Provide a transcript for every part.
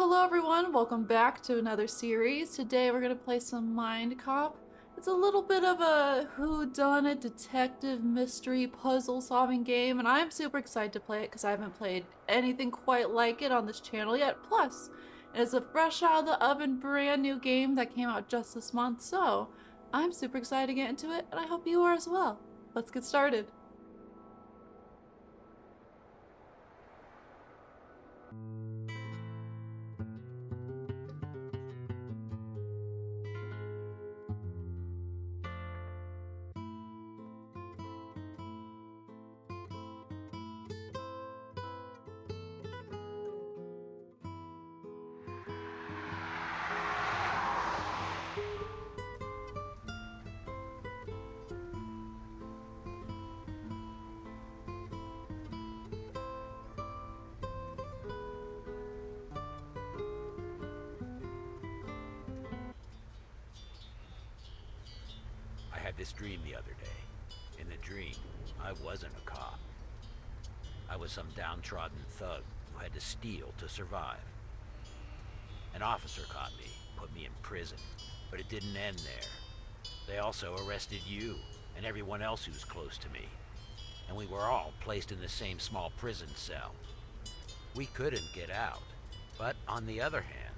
Hello everyone, welcome back to another series. Today we're gonna play some MINDCOP. It's a little bit of a whodunit detective mystery puzzle solving game, and I'm super excited to play it because I haven't played anything quite like it on this channel yet. Plus, it's a fresh out of the oven brand new game that came out just this month, so I'm super excited to get into it, and I hope you are as well. Let's get started. I had this dream the other day. In the dream, I wasn't a cop. I was some downtrodden thug who had to steal to survive. An officer caught me, put me in prison, but it didn't end there. They also arrested you and everyone else who was close to me, and we were all placed in the same small prison cell. We couldn't get out, but on the other hand,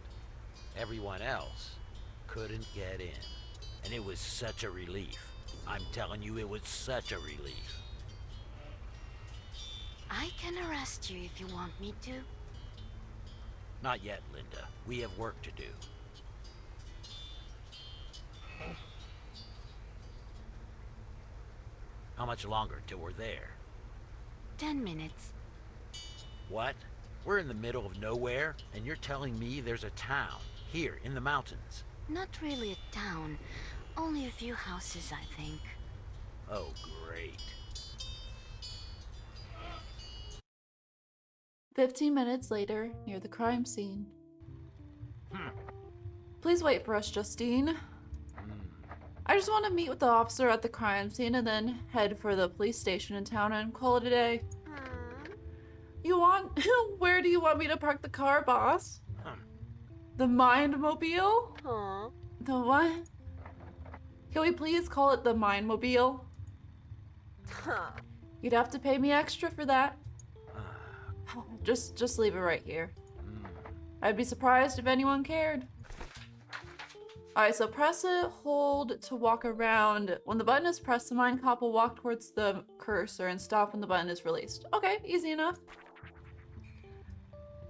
everyone else couldn't get in. And it was such a relief. I'm telling you, it was such a relief. I can arrest you if you want me to. Not yet, Linda. We have work to do. How much longer till we're there? 10 minutes. What? We're in the middle of nowhere, and you're telling me there's a town here in the mountains? Not really a town. Only a few houses, I think. Oh, great. 15 minutes later, near the crime scene. Please wait for us, Justine. I just want to meet with the officer at the crime scene and then head for the police station in town and call it a day. You want? Where do you want me to park the car, boss? The Mindmobile? Huh? The what? Can we please call it the Mindmobile? Huh. You'd have to pay me extra for that. Just leave it right here. I'd be surprised if anyone cared. Alright, so press it, hold to walk around. When the button is pressed, the MINDCOP will walk towards the cursor and stop when the button is released. Okay, easy enough.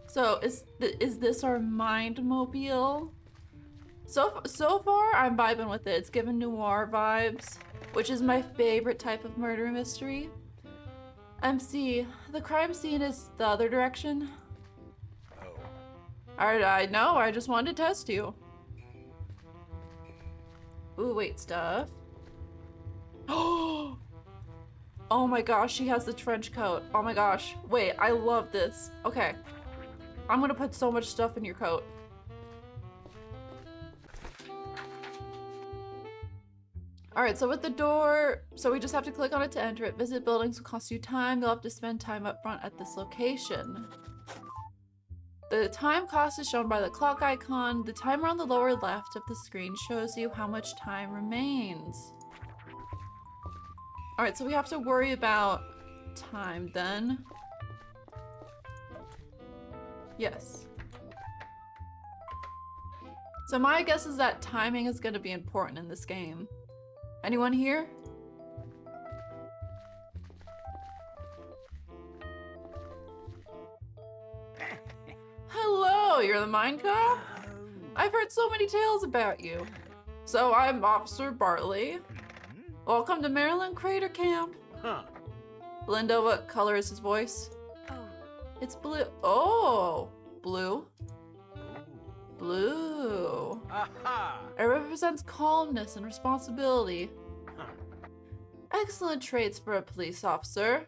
So, is this our Mindmobile? So far, I'm vibing with it. It's giving noir vibes, which is my favorite type of murder mystery. MC, the crime scene is the other direction. Oh. Alright, I know, I just wanted to test you. Ooh, wait, stuff. Oh my gosh, she has the trench coat. Oh my gosh. Wait, I love this. Okay. I'm gonna put so much stuff in your coat. Alright, so with the door, so we just have to click on it to enter it. Visit buildings will cost you time. You'll have to spend time up front at this location. The time cost is shown by the clock icon. The timer on the lower left of the screen shows you how much time remains. Alright, so we have to worry about time then. Yes. So my guess is that timing is going to be important in this game. Anyone here? Hello, you're the MINDCOP? I've heard so many tales about you. So I'm Officer Bartley. Welcome to Maryland Crater Camp. Huh. Linda, what color is his voice? Oh. It's blue. Oh, blue. Blue. Aha! It represents calmness and responsibility. Huh. Excellent traits for a police officer.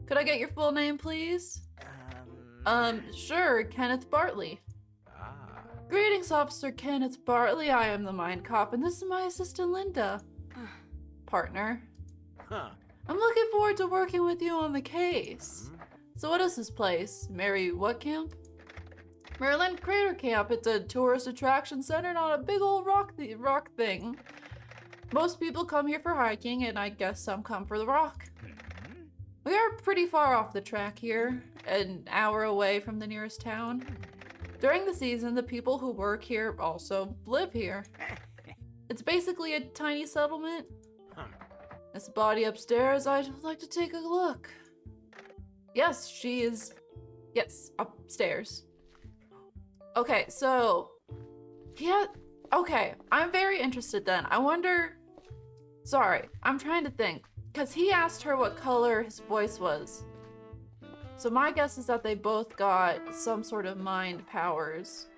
Could I get your full name, please? Sure, Kenneth Bartley. Ah. Greetings, Officer Kenneth Bartley. I am the MINDCOP, and this is my assistant, Linda. Partner. Huh. I'm looking forward to working with you on the case. So what is this place? Mary what camp? Maryland Crater Camp. It's a tourist attraction centered on a big old rock thing. Most people come here for hiking, and I guess some come for the rock. We are pretty far off the track here, an hour away from the nearest town. During the season, the people who work here also live here. It's basically a tiny settlement. This body upstairs, I'd like to take a look. Yes, she is. Yes, upstairs. Okay, so. Yeah. Okay, I'm very interested then. I wonder. Sorry, I'm trying to think. Because he asked her what color his voice was. So my guess is that they both got some sort of mind powers.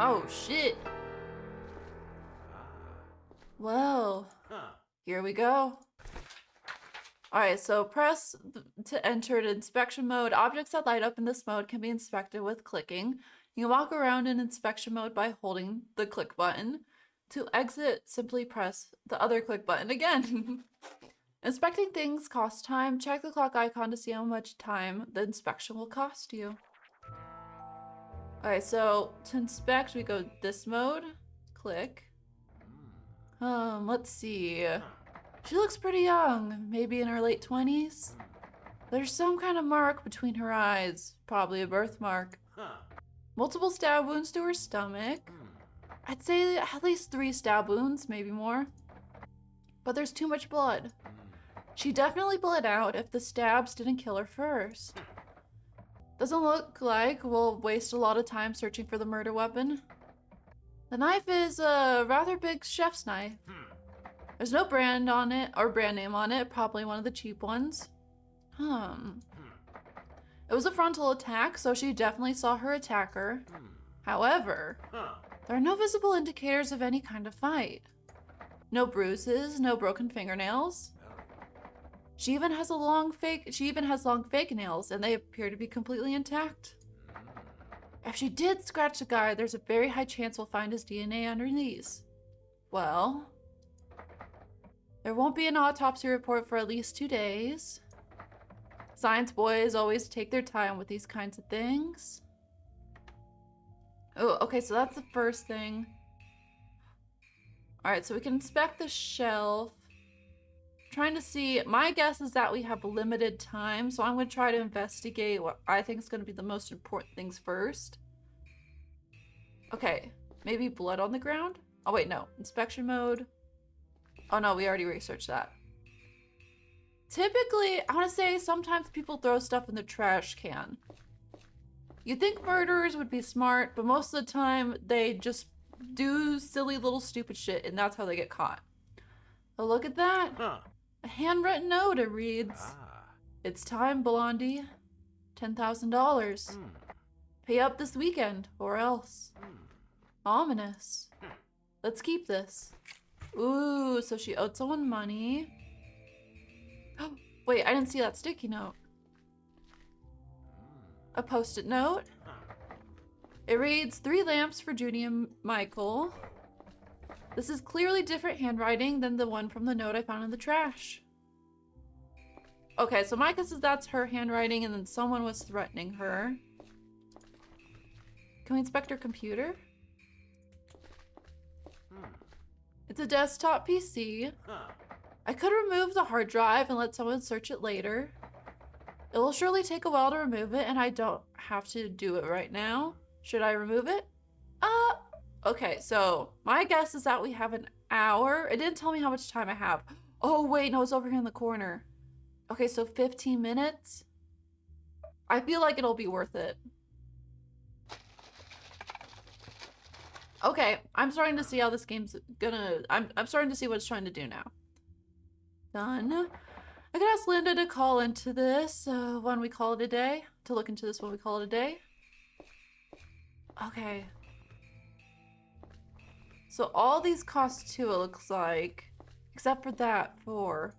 Oh shit. Well, here we go. Alright, so press to enter to inspection mode. Objects that light up in this mode can be inspected with clicking. You can walk around in inspection mode by holding the click button. To exit, simply press the other click button again. Inspecting things costs time. Check the clock icon to see how much time the inspection will cost you. Alright, so to inspect, we go this mode. Click. Let's see. She looks pretty young, maybe in her late 20s. There's some kind of mark between her eyes, probably a birthmark. Multiple stab wounds to her stomach. I'd say at least 3 stab wounds, maybe more. But there's too much blood. She definitely bled out if the stabs didn't kill her first. Doesn't look like we'll waste a lot of time searching for the murder weapon. The knife is a rather big chef's knife. There's no brand on it, or brand name on it, probably one of the cheap ones. It was a frontal attack, so she definitely saw her attacker. However, there are no visible indicators of any kind of fight. No bruises, no broken fingernails. She even has long fake nails, and they appear to be completely intact. If she did scratch the guy, there's a very high chance we'll find his DNA under these. Well, there won't be an autopsy report for at least 2 days. Science boys always take their time with these kinds of things. Oh, okay, so that's the first thing. Alright, so we can inspect the shelf. Trying to see, my guess is that we have limited time, so I'm going to try to investigate what I think is going to be the most important things first. Okay, maybe blood on the ground? Oh wait, no. Inspection mode. Oh no, we already researched that. Typically, I want to say sometimes people throw stuff in the trash can. You'd think murderers would be smart, but most of the time they just do silly little stupid shit, and that's how they get caught. Oh, look at that. A handwritten note, it reads. It's time, Blondie. $10,000. Pay up this weekend, or else. Ominous. Let's keep this. Ooh, so she owed someone money. Oh, wait, I didn't see that sticky note. A post-it note. It reads, 3 lamps for Judy and Michael. This is clearly different handwriting than the one from the note I found in the trash. Okay, so my guess is that's her handwriting and then someone was threatening her. Can we inspect her computer? It's a desktop PC. I could remove the hard drive and let someone search it later. It will surely take a while to remove it, and I don't have to do it right now. Should I remove it? Okay, so my guess is that we have an hour. It didn't tell me how much time I have. Oh, wait, no, it's over here in the corner. Okay, so 15 minutes. I feel like it'll be worth it. Okay, I'm starting to see how this game's gonna... I'm starting to see what it's trying to do now. Done. I can ask Linda to call into this when we call it a day. To look into this when we call it a day. Okay. So all these cost 2, it looks like. Except for that, 4.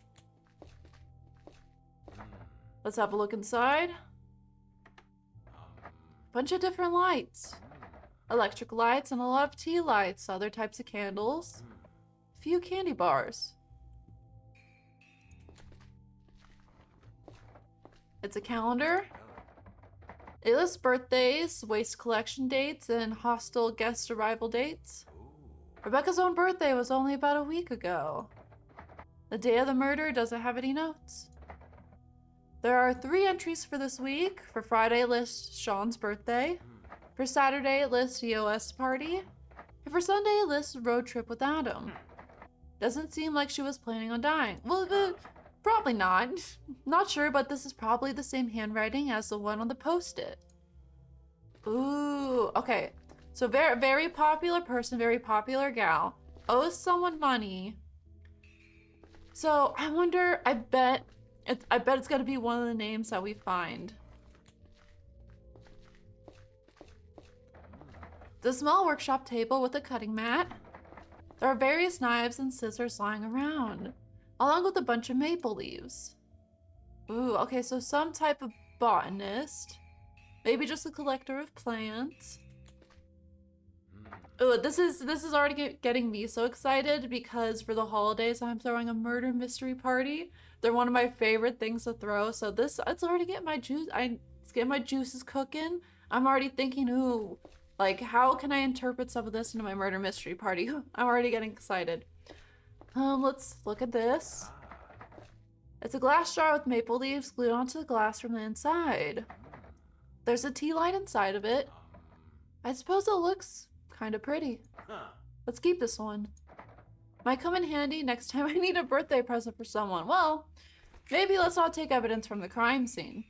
Let's have a look inside. Bunch of different lights. Electric lights and a lot of tea lights, other types of candles. few candy bars. It's a calendar. It lists birthdays, waste collection dates, and hostile guest arrival dates. Rebecca's own birthday was only about a week ago. The day of the murder doesn't have any notes. There are 3 entries for this week. For Friday, it lists Sean's birthday. For Saturday, it lists EOS party. And for Sunday, it lists road trip with Adam. Doesn't seem like she was planning on dying. Well, probably not. Not sure, but this is probably the same handwriting as the one on the post-it. Ooh, okay. So very, very popular person, very popular gal. Owes someone money. So I wonder, I bet it's gonna be one of the names that we find. The small workshop table with a cutting mat. There are various knives and scissors lying around, along with a bunch of maple leaves. Ooh, okay, so some type of botanist. Maybe just a collector of plants. Ooh, this is already getting me so excited because for the holidays I'm throwing a murder mystery party. They're one of my favorite things to throw, so it's already getting my juice. It's getting my juices cooking. I'm already thinking, ooh, like how can I interpret some of this into my murder mystery party? I'm already getting excited. Let's look at this. It's a glass jar with maple leaves glued onto the glass from the inside. There's a tea light inside of it. I suppose it looks kind of pretty. Let's keep this one. Might come in handy next time I need a birthday present for someone. Well, maybe let's not take evidence from the crime scene.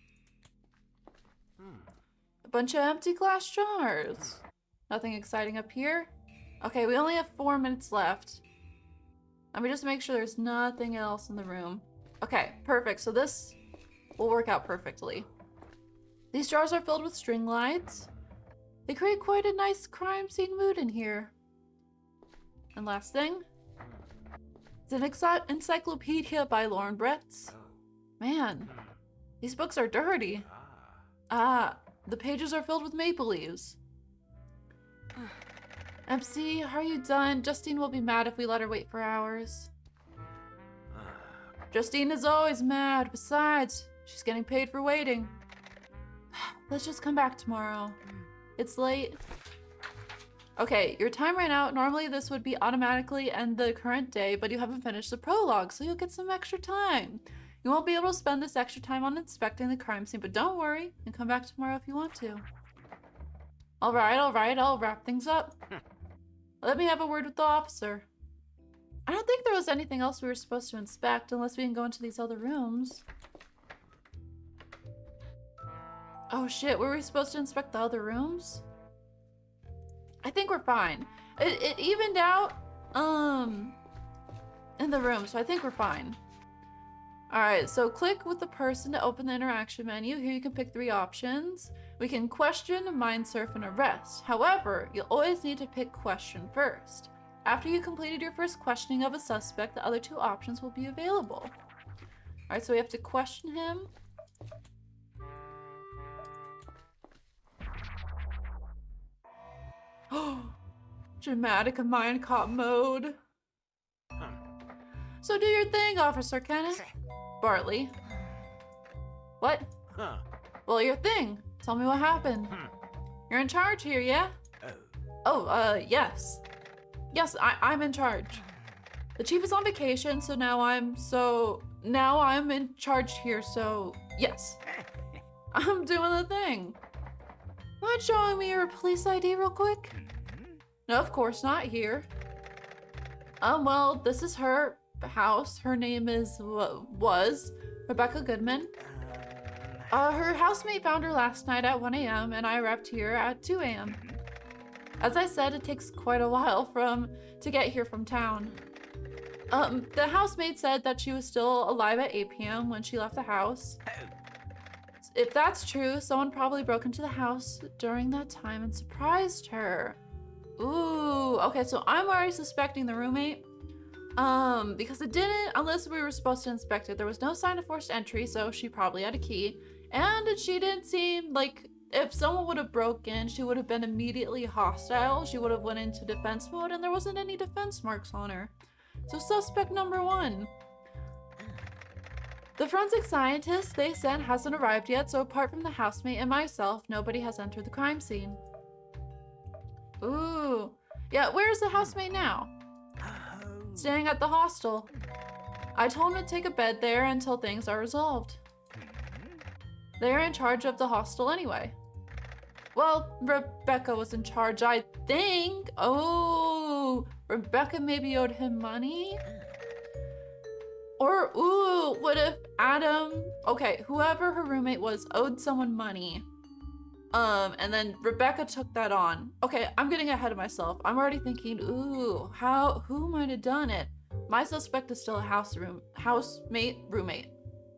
A bunch of empty glass jars. Nothing exciting up here. Okay, we only have 4 minutes left. Let me just make sure there's nothing else in the room. Okay, perfect. So this will work out perfectly. These jars are filled with string lights. They create quite a nice crime scene mood in here. And last thing, it's an encyclopedia by Lauren Bretz. Man, these books are dirty. Ah, the pages are filled with maple leaves. MC, are you done? Justine will be mad if we let her wait for hours. Justine is always mad. Besides, she's getting paid for waiting. Let's just come back tomorrow. It's late. Okay, your time ran out. Normally this would be automatically end the current day, but you haven't finished the prologue, so you'll get some extra time. You won't be able to spend this extra time on inspecting the crime scene, but don't worry, and come back tomorrow if you want to. Alright, I'll wrap things up. Let me have a word with the officer. I don't think there was anything else we were supposed to inspect unless we can go into these other rooms. Oh shit, were we supposed to inspect the other rooms? I think we're fine. It evened out in the room, so I think we're fine. Alright, so click with the person to open the interaction menu. Here you can pick 3 options. We can question, mind surf, and arrest. However, you'll always need to pick question first. After you completed your first questioning of a suspect, the other 2 options will be available. Alright, so we have to question him. Dramatic MINDCOP mode. So do your thing, Officer Kenneth. Bartley. What? Well, your thing. Tell me what happened. You're in charge here, yeah? Yes. Yes, I'm in charge. The chief is on vacation, so now I'm in charge here, so yes. I'm doing the thing. Mind showing me your police ID real quick? No, of course not here. Well, this is her house. Her name was Rebecca Goodman. Her housemate found her last night at 1 a.m. and I arrived here at 2 a.m. As I said, it takes quite a while to get here from town. The housemaid said that she was still alive at 8 p.m. when she left the house. If that's true, someone probably broke into the house during that time and surprised her. Ooh, okay, so I'm already suspecting the roommate. Because it didn't, unless we were supposed to inspect it. There was no sign of forced entry, so she probably had a key. And she didn't seem like, if someone would have broke in, she would have been immediately hostile. She would have went into defense mode, and there wasn't any defense marks on her. So suspect number 1. The forensic scientist they sent hasn't arrived yet, so apart from the housemate and myself, nobody has entered the crime scene. Ooh. Yeah, where's the housemate now? Staying at the hostel. I told him to take a bed there until things are resolved. They're in charge of the hostel anyway. Well, Rebecca was in charge, I think. Oh, Rebecca maybe owed him money? Or, ooh, what if Adam, okay, whoever her roommate was owed someone money. And then Rebecca took that on. Okay, I'm getting ahead of myself. I'm already thinking, ooh, who might have done it? My suspect is still a roommate.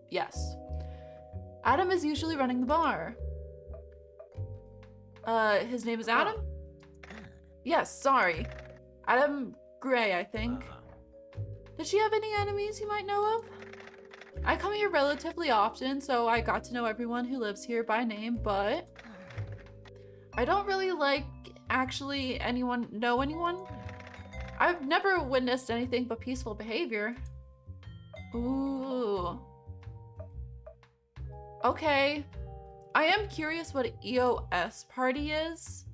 Yes. Adam is usually running the bar. His name is Adam? Yes, sorry. Adam Gray, I think. Does she have any enemies you might know of? I come here relatively often, so I got to know everyone who lives here by name, but I don't really actually know anyone. I've never witnessed anything but peaceful behavior. Ooh. Okay. I am curious what an EOS party is,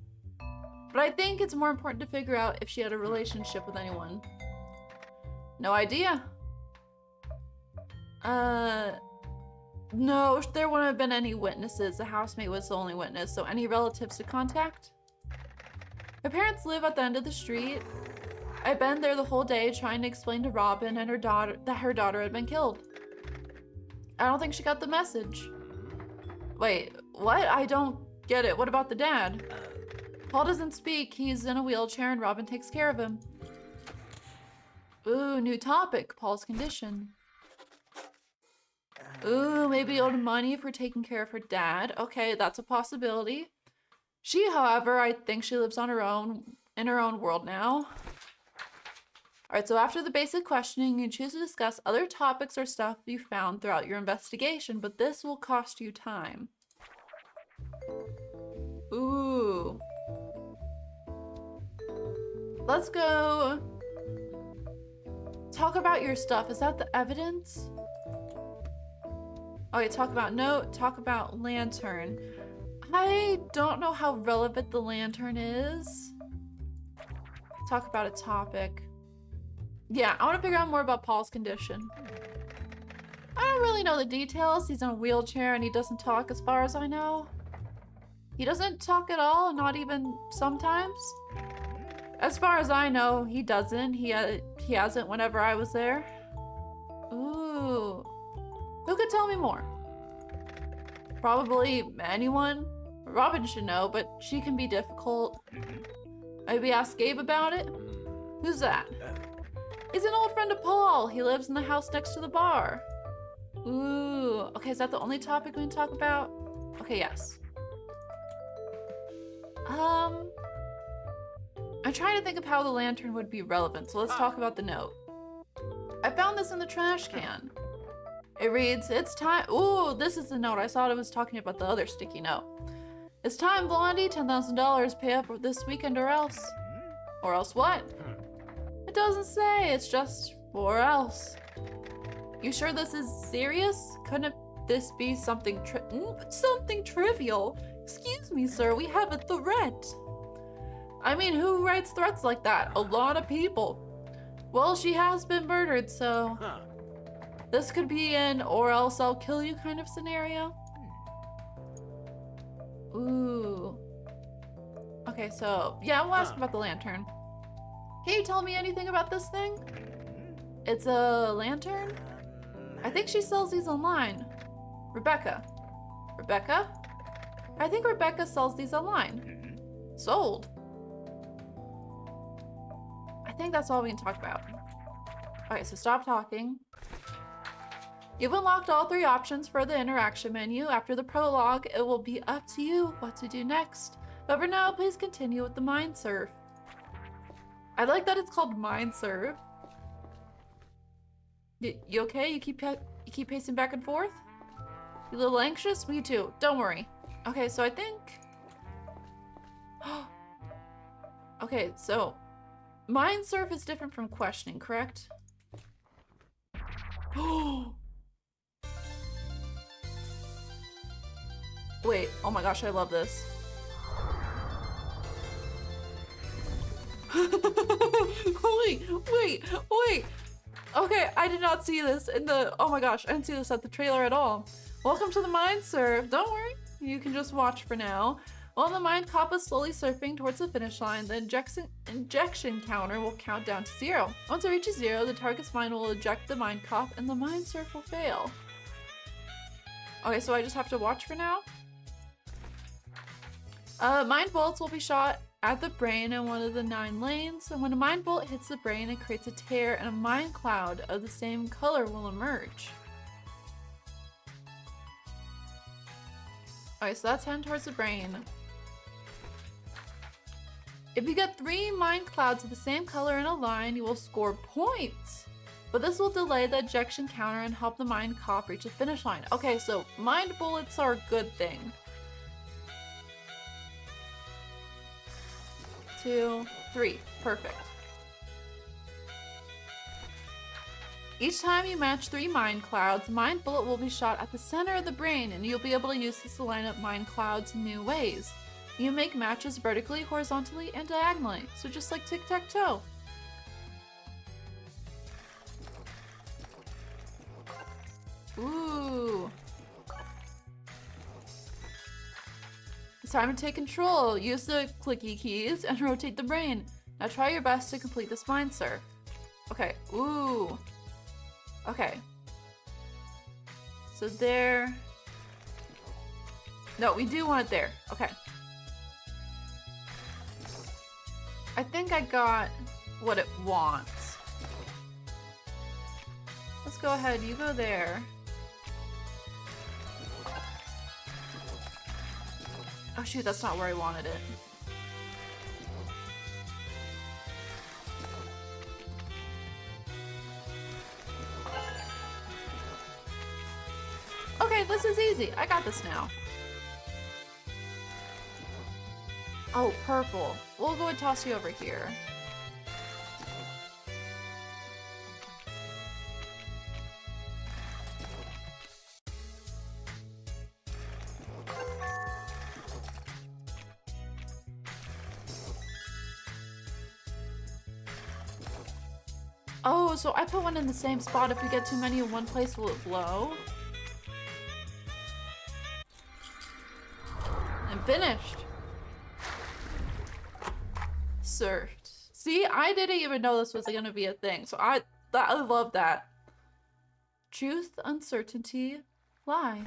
but I think it's more important to figure out if she had a relationship with anyone. No idea. No, there wouldn't have been any witnesses. The housemate was the only witness, so any relatives to contact? Her parents live at the end of the street. I've been there the whole day trying to explain to Robin and her daughter that her daughter had been killed. I don't think she got the message. Wait, what? I don't get it. What about the dad? Paul doesn't speak. He's in a wheelchair and Robin takes care of him. Ooh, new topic. Paul's condition. Ooh, maybe owed money for taking care of her dad. Okay, that's a possibility. She, however, I think she lives on her own, in her own world now. Alright, so after the basic questioning, you choose to discuss other topics or stuff you found throughout your investigation, but this will cost you time. Ooh. Let's go talk about your stuff. Is that the evidence? Okay, talk about note, talk about lantern. I don't know how relevant the lantern is. Talk about a topic. Yeah, I want to figure out more about Paul's condition. I don't really know the details. He's in a wheelchair and he doesn't talk as far as I know. He doesn't talk at all, not even sometimes. As far as I know, he doesn't. He hasn't whenever I was there. Ooh. Who could tell me more? Probably anyone. Robin should know, but she can be difficult. Maybe ask Gabe about it? Who's that? He's an old friend of Paul. He lives in the house next to the bar. Ooh. Okay, is that the only topic we can talk about? Okay, yes. I'm trying to think of how the lantern would be relevant, so let's talk about the note. I found this in the trash can. It reads, it's time. Ooh, this is the note. I thought it was talking about the other sticky note. It's time, Blondie. $10,000. Pay up this weekend or else. Or else what? It doesn't say. It's just or else. You sure this is serious? Couldn't this be something trivial? Excuse me, sir. We have a threat. I mean, who writes threats like that? A lot of people. Well, she has been murdered, so... This could be an or else I'll kill you kind of scenario. Ooh. Okay, so, yeah, we'll ask about the lantern. Can you tell me anything about this thing? It's a lantern? I think she sells these online. Rebecca. Rebecca? I think Rebecca sells these online. Sold. I think that's all we can talk about. Okay, so stop talking. You've unlocked all 3 options for the interaction menu. After the prologue, it will be up to you what to do next. But for now, please continue with the mind surf. I like that it's called mind surf. You okay? You keep pacing back and forth? You a little anxious? Me too. Don't worry. Okay, so I think... Okay, so... Mind surf is different from questioning, correct? Wait, oh my gosh, I love this. wait. Okay, I did not see this in the, oh my gosh, I didn't see this at the trailer at all. Welcome to the Mind Surf. Don't worry, you can just watch for now. While the Mind Cop is slowly surfing towards the finish line, the injection counter will count down to 0. Once it reaches 0, the target's mind will eject the Mind Cop and the Mind Surf will fail. Okay, so I just have to watch for now? Mind bullets will be shot at the brain in one of the 9 lanes, and when a mind bullet hits the brain, it creates a tear and a mind cloud of the same color will emerge. Okay, so that's heading towards the brain. If you get 3 mind clouds of the same color in a line, you will score points. But this will delay the ejection counter and help the mind cop reach the finish line. Okay, so mind bullets are a good thing. 2, 3. Perfect. Each time you match 3 mind clouds, mind bullet will be shot at the center of the brain, and you'll be able to use this to line up mind clouds in new ways. You make matches vertically, horizontally, and diagonally, so just like tic-tac-toe. Ooh. It's time to take control. Use the clicky keys and rotate the brain. Now try your best to complete this mind surf. Okay, ooh. Okay. So there. No, we do want it there. Okay. I think I got what it wants. Let's go ahead, you go there. Oh shoot, that's not where I wanted it. Okay, this is easy. I got this now. Oh, purple. We'll go and toss you over here. Oh, so I put one in the same spot. If we get too many in one place, will it blow? And finished. Surfed. See, I didn't even know this was gonna be a thing. So I love that. Truth, uncertainty, lie.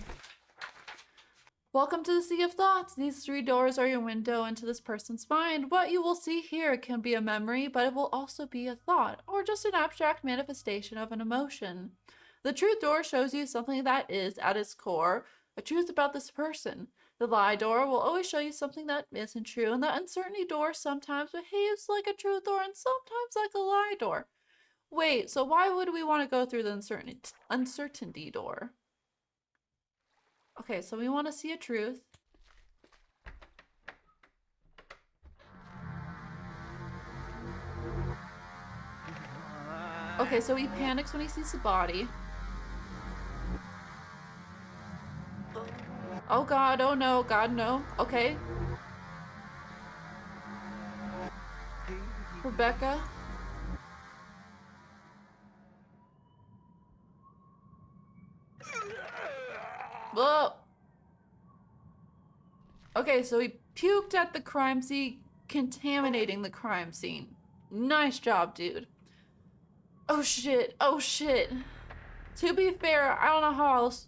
Welcome to the Sea of Thoughts. These 3 doors are your window into this person's mind. What you will see here can be a memory, but it will also be a thought, or just an abstract manifestation of an emotion. The truth door shows you something that is, at its core, a truth about this person. The lie door will always show you something that isn't true, and the uncertainty door sometimes behaves like a truth door and sometimes like a lie door. Wait, so why would we want to go through the uncertainty door? Okay, so we want to see a truth. Okay, so he panics when he sees the body. Oh god, oh no, god no. Okay. Rebecca. Whoa. Okay, so he puked at the crime scene, contaminating the crime scene. Nice job, dude. Oh shit, oh shit. To be fair, I don't know how else...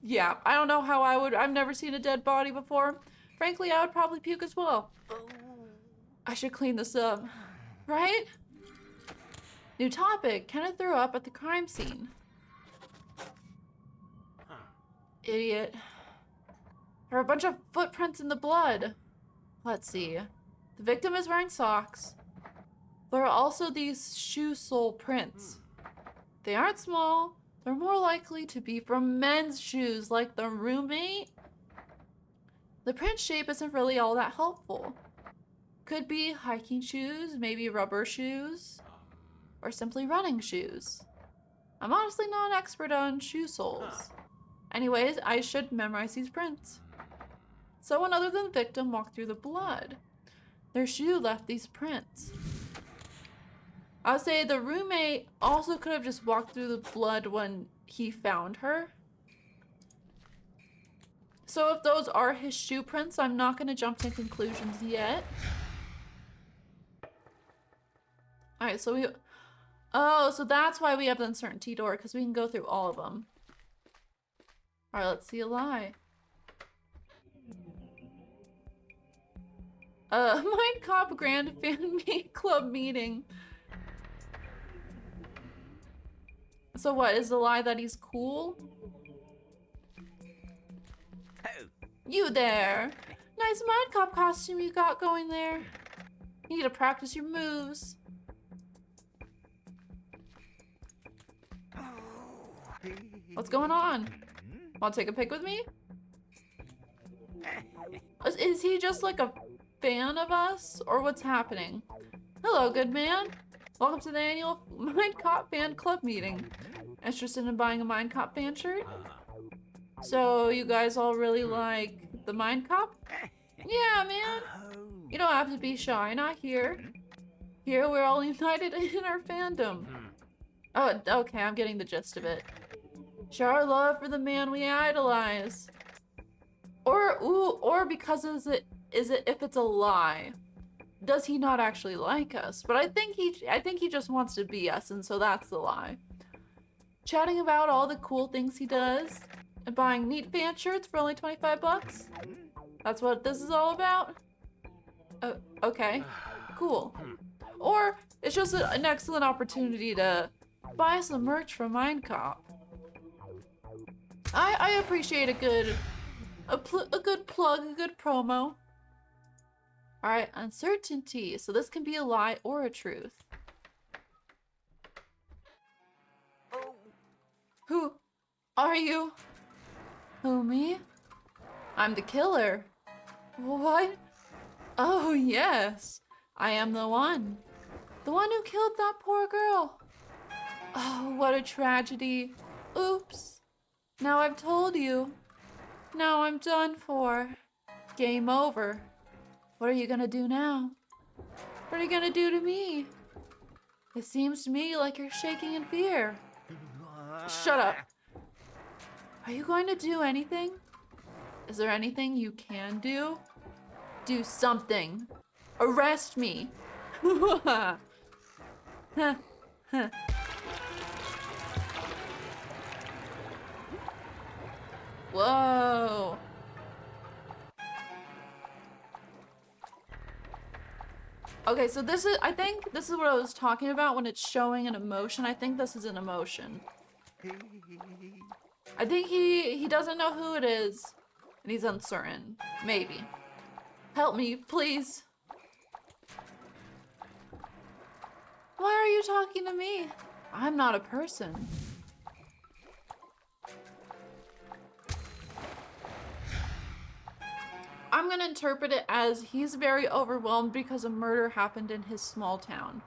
Yeah, I don't know how I would... I've never seen a dead body before. Frankly, I would probably puke as well. I should clean this up. Right? New topic. Kenneth threw up at the crime scene. Idiot. There are a bunch of footprints in the blood. Let's see. The victim is wearing socks. There are also these shoe sole prints. They aren't small. They're more likely to be from men's shoes, like the roommate. The print shape isn't really all that helpful. Could be hiking shoes, maybe rubber shoes, or simply running shoes. I'm honestly not an expert on shoe soles. Anyways, I should memorize these prints. Someone other than the victim walked through the blood. Their shoe left these prints. I would say the roommate also could have just walked through the blood when he found her. So if those are his shoe prints, I'm not going to jump to conclusions yet. Alright, so we... Oh, so that's why we have the uncertainty door, because we can go through all of them. Alright, let's see a lie. MINDCOP Grand Fan Club meeting. So what, is the lie that he's cool? Oh, You there! Nice MINDCOP costume you got going there. You need to practice your moves. What's going on? Want to take a pic with me? Is he just like a fan of us? Or what's happening? Hello, good man. Welcome to the annual MINDCOP fan club meeting. Interested in buying a MINDCOP fan shirt? So you guys all really like the MINDCOP? Yeah, man. You don't have to be shy, not here. Here we're all united in our fandom. Oh, okay, I'm getting the gist of it. Share our love for the man we idolize. Or because is it if it's a lie? Does he not actually like us? But I think he just wants to be us, and so that's the lie. Chatting about all the cool things he does and buying neat fan shirts for only 25 bucks. That's what this is all about? Okay, cool. Or it's just an excellent opportunity to buy some merch from MINDCOP. I appreciate a good plug, a good promo. Alright, uncertainty. So this can be a lie or a truth. Who are you? Who, me? I'm the killer. What? Oh, yes. I am the one. The one who killed that poor girl. Oh, what a tragedy. Oops. Now I've told you. Now I'm done for. Game over. What are you gonna do now? What are you gonna do to me? It seems to me like you're shaking in fear. Shut up. Are you going to do anything? Is there anything you can do? Do something. Arrest me. Whoa. Okay, so I think this is what I was talking about when it's showing an emotion. I think this is an emotion. I think he doesn't know who it is, and he's uncertain. Maybe. Help me, please. Why are you talking to me? I'm not a person. I'm gonna interpret it as he's very overwhelmed because a murder happened in his small town.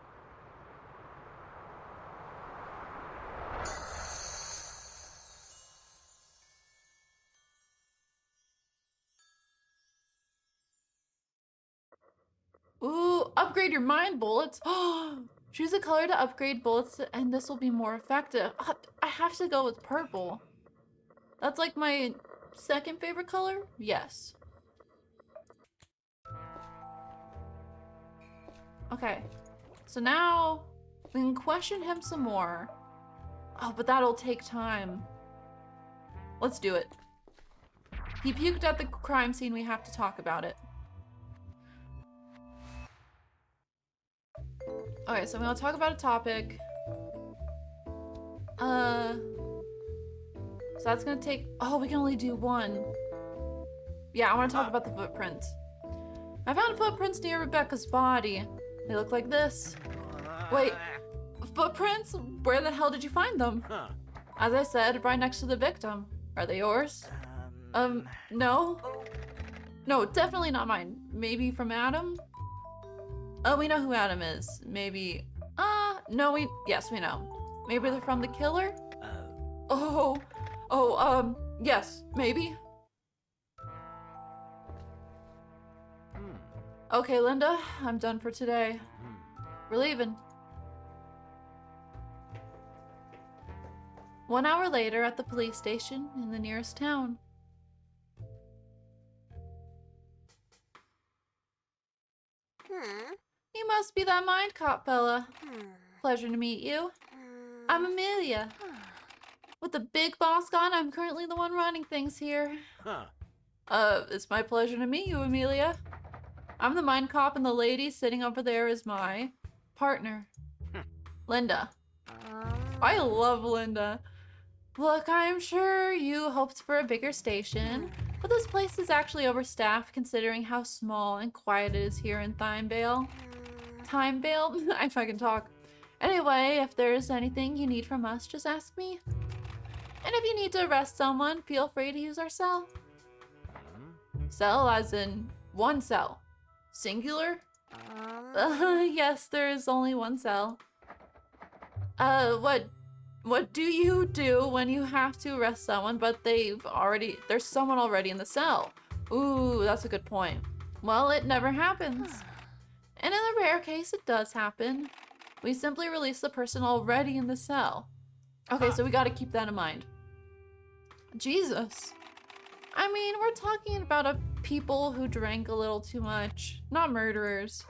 Ooh, upgrade your mind bullets. Choose a color to upgrade bullets and this will be more effective. I have to go with purple. That's like my second favorite color? Yes. Okay, so now we can question him some more. Oh, but that'll take time. Let's do it. He puked at the crime scene, we have to talk about it. Okay, so I'm gonna talk about a topic. So that's gonna take, oh, we can only do one. Yeah, I wanna talk about the footprints. I found footprints near Rebecca's body. They look like this. Wait, footprints? Where the hell did you find them? As I said, right next to the victim. Are they yours? No. No, definitely not mine. Maybe from Adam? Oh, we know who Adam is. Maybe, no, yes, we know. Maybe they're from the killer? Yes, maybe. Okay, Linda, I'm done for today. We're leaving. 1 hour later at the police station in the nearest town. You must be that mind cop fella. Pleasure to meet you. I'm Amelia. With the big boss gone, I'm currently the one running things here. It's my pleasure to meet you, Amelia. I'm the mind cop, and the lady sitting over there is my partner, Linda. I love Linda. Look, I'm sure you hoped for a bigger station, but this place is actually overstaffed considering how small and quiet it is here in Timevale. Timevale? I fucking talk. Anyway, if there's anything you need from us, just ask me. And if you need to arrest someone, feel free to use our cell. Cell as in one cell. Singular? Yes, there is only one cell. What do you do when you have to arrest someone, but there's someone already in the cell? Ooh, that's a good point. Well, it never happens. And in the rare case it does happen, we simply release the person already in the cell. Okay, so we gotta keep that in mind. Jesus. I mean, we're talking about people who drank a little too much, not murderers.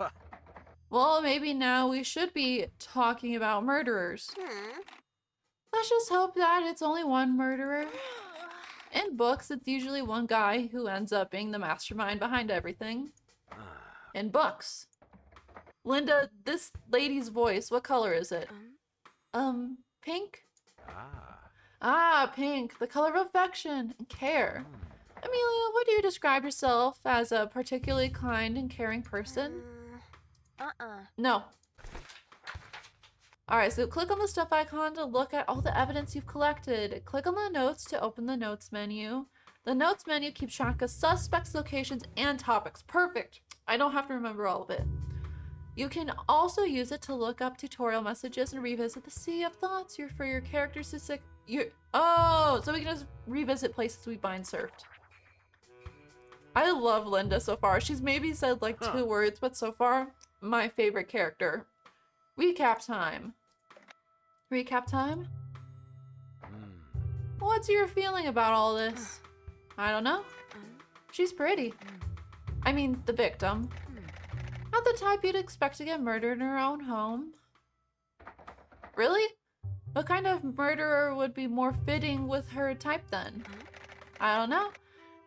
Well, maybe now we should be talking about murderers. Let's just hope that it's only one murderer. In books, it's usually one guy who ends up being the mastermind behind everything. In books. Linda, this lady's voice, what color is it? Pink? Ah, pink, the color of affection and care. Amelia, would you describe yourself as a particularly kind and caring person? No. Alright, so click on the stuff icon to look at all the evidence you've collected. Click on the notes to open the notes menu. The notes menu keeps track of suspects, locations, and topics. Perfect. I don't have to remember all of it. You can also use it to look up tutorial messages and revisit the sea of thoughts for your characters to so we can just revisit places we bind surfed. I love Linda so far. She's maybe said like 2 words, but so far, my favorite character. Recap time. Recap time? What's your feeling about all this? I don't know. She's pretty. I mean, the victim. Not the type you'd expect to get murdered in her own home. Really? What kind of murderer would be more fitting with her type then? I don't know.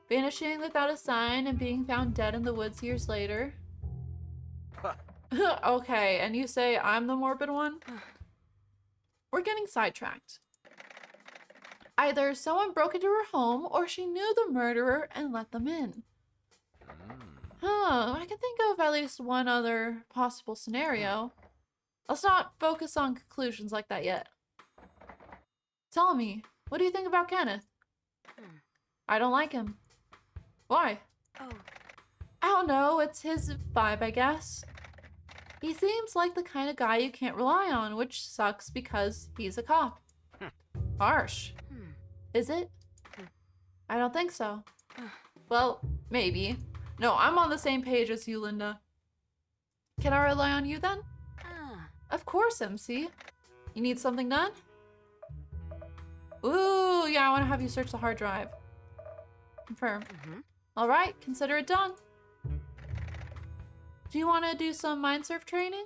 Vanishing without a sign and being found dead in the woods years later. Okay, and you say I'm the morbid one? We're getting sidetracked. Either someone broke into her home or she knew the murderer and let them in. I can think of at least one other possible scenario. Let's not focus on conclusions like that yet. Tell me, what do you think about Kenneth? I don't like him. Why? I don't know, it's his vibe, I guess. He seems like the kind of guy you can't rely on, which sucks because he's a cop. Harsh. Is it? I don't think so. Well, maybe. No, I'm on the same page as you, Linda. Can I rely on you then? Of course, MC. You need something done? Ooh, yeah, I want to have you search the hard drive. Confirm. All right, consider it done. Do you want to do some mind surf training?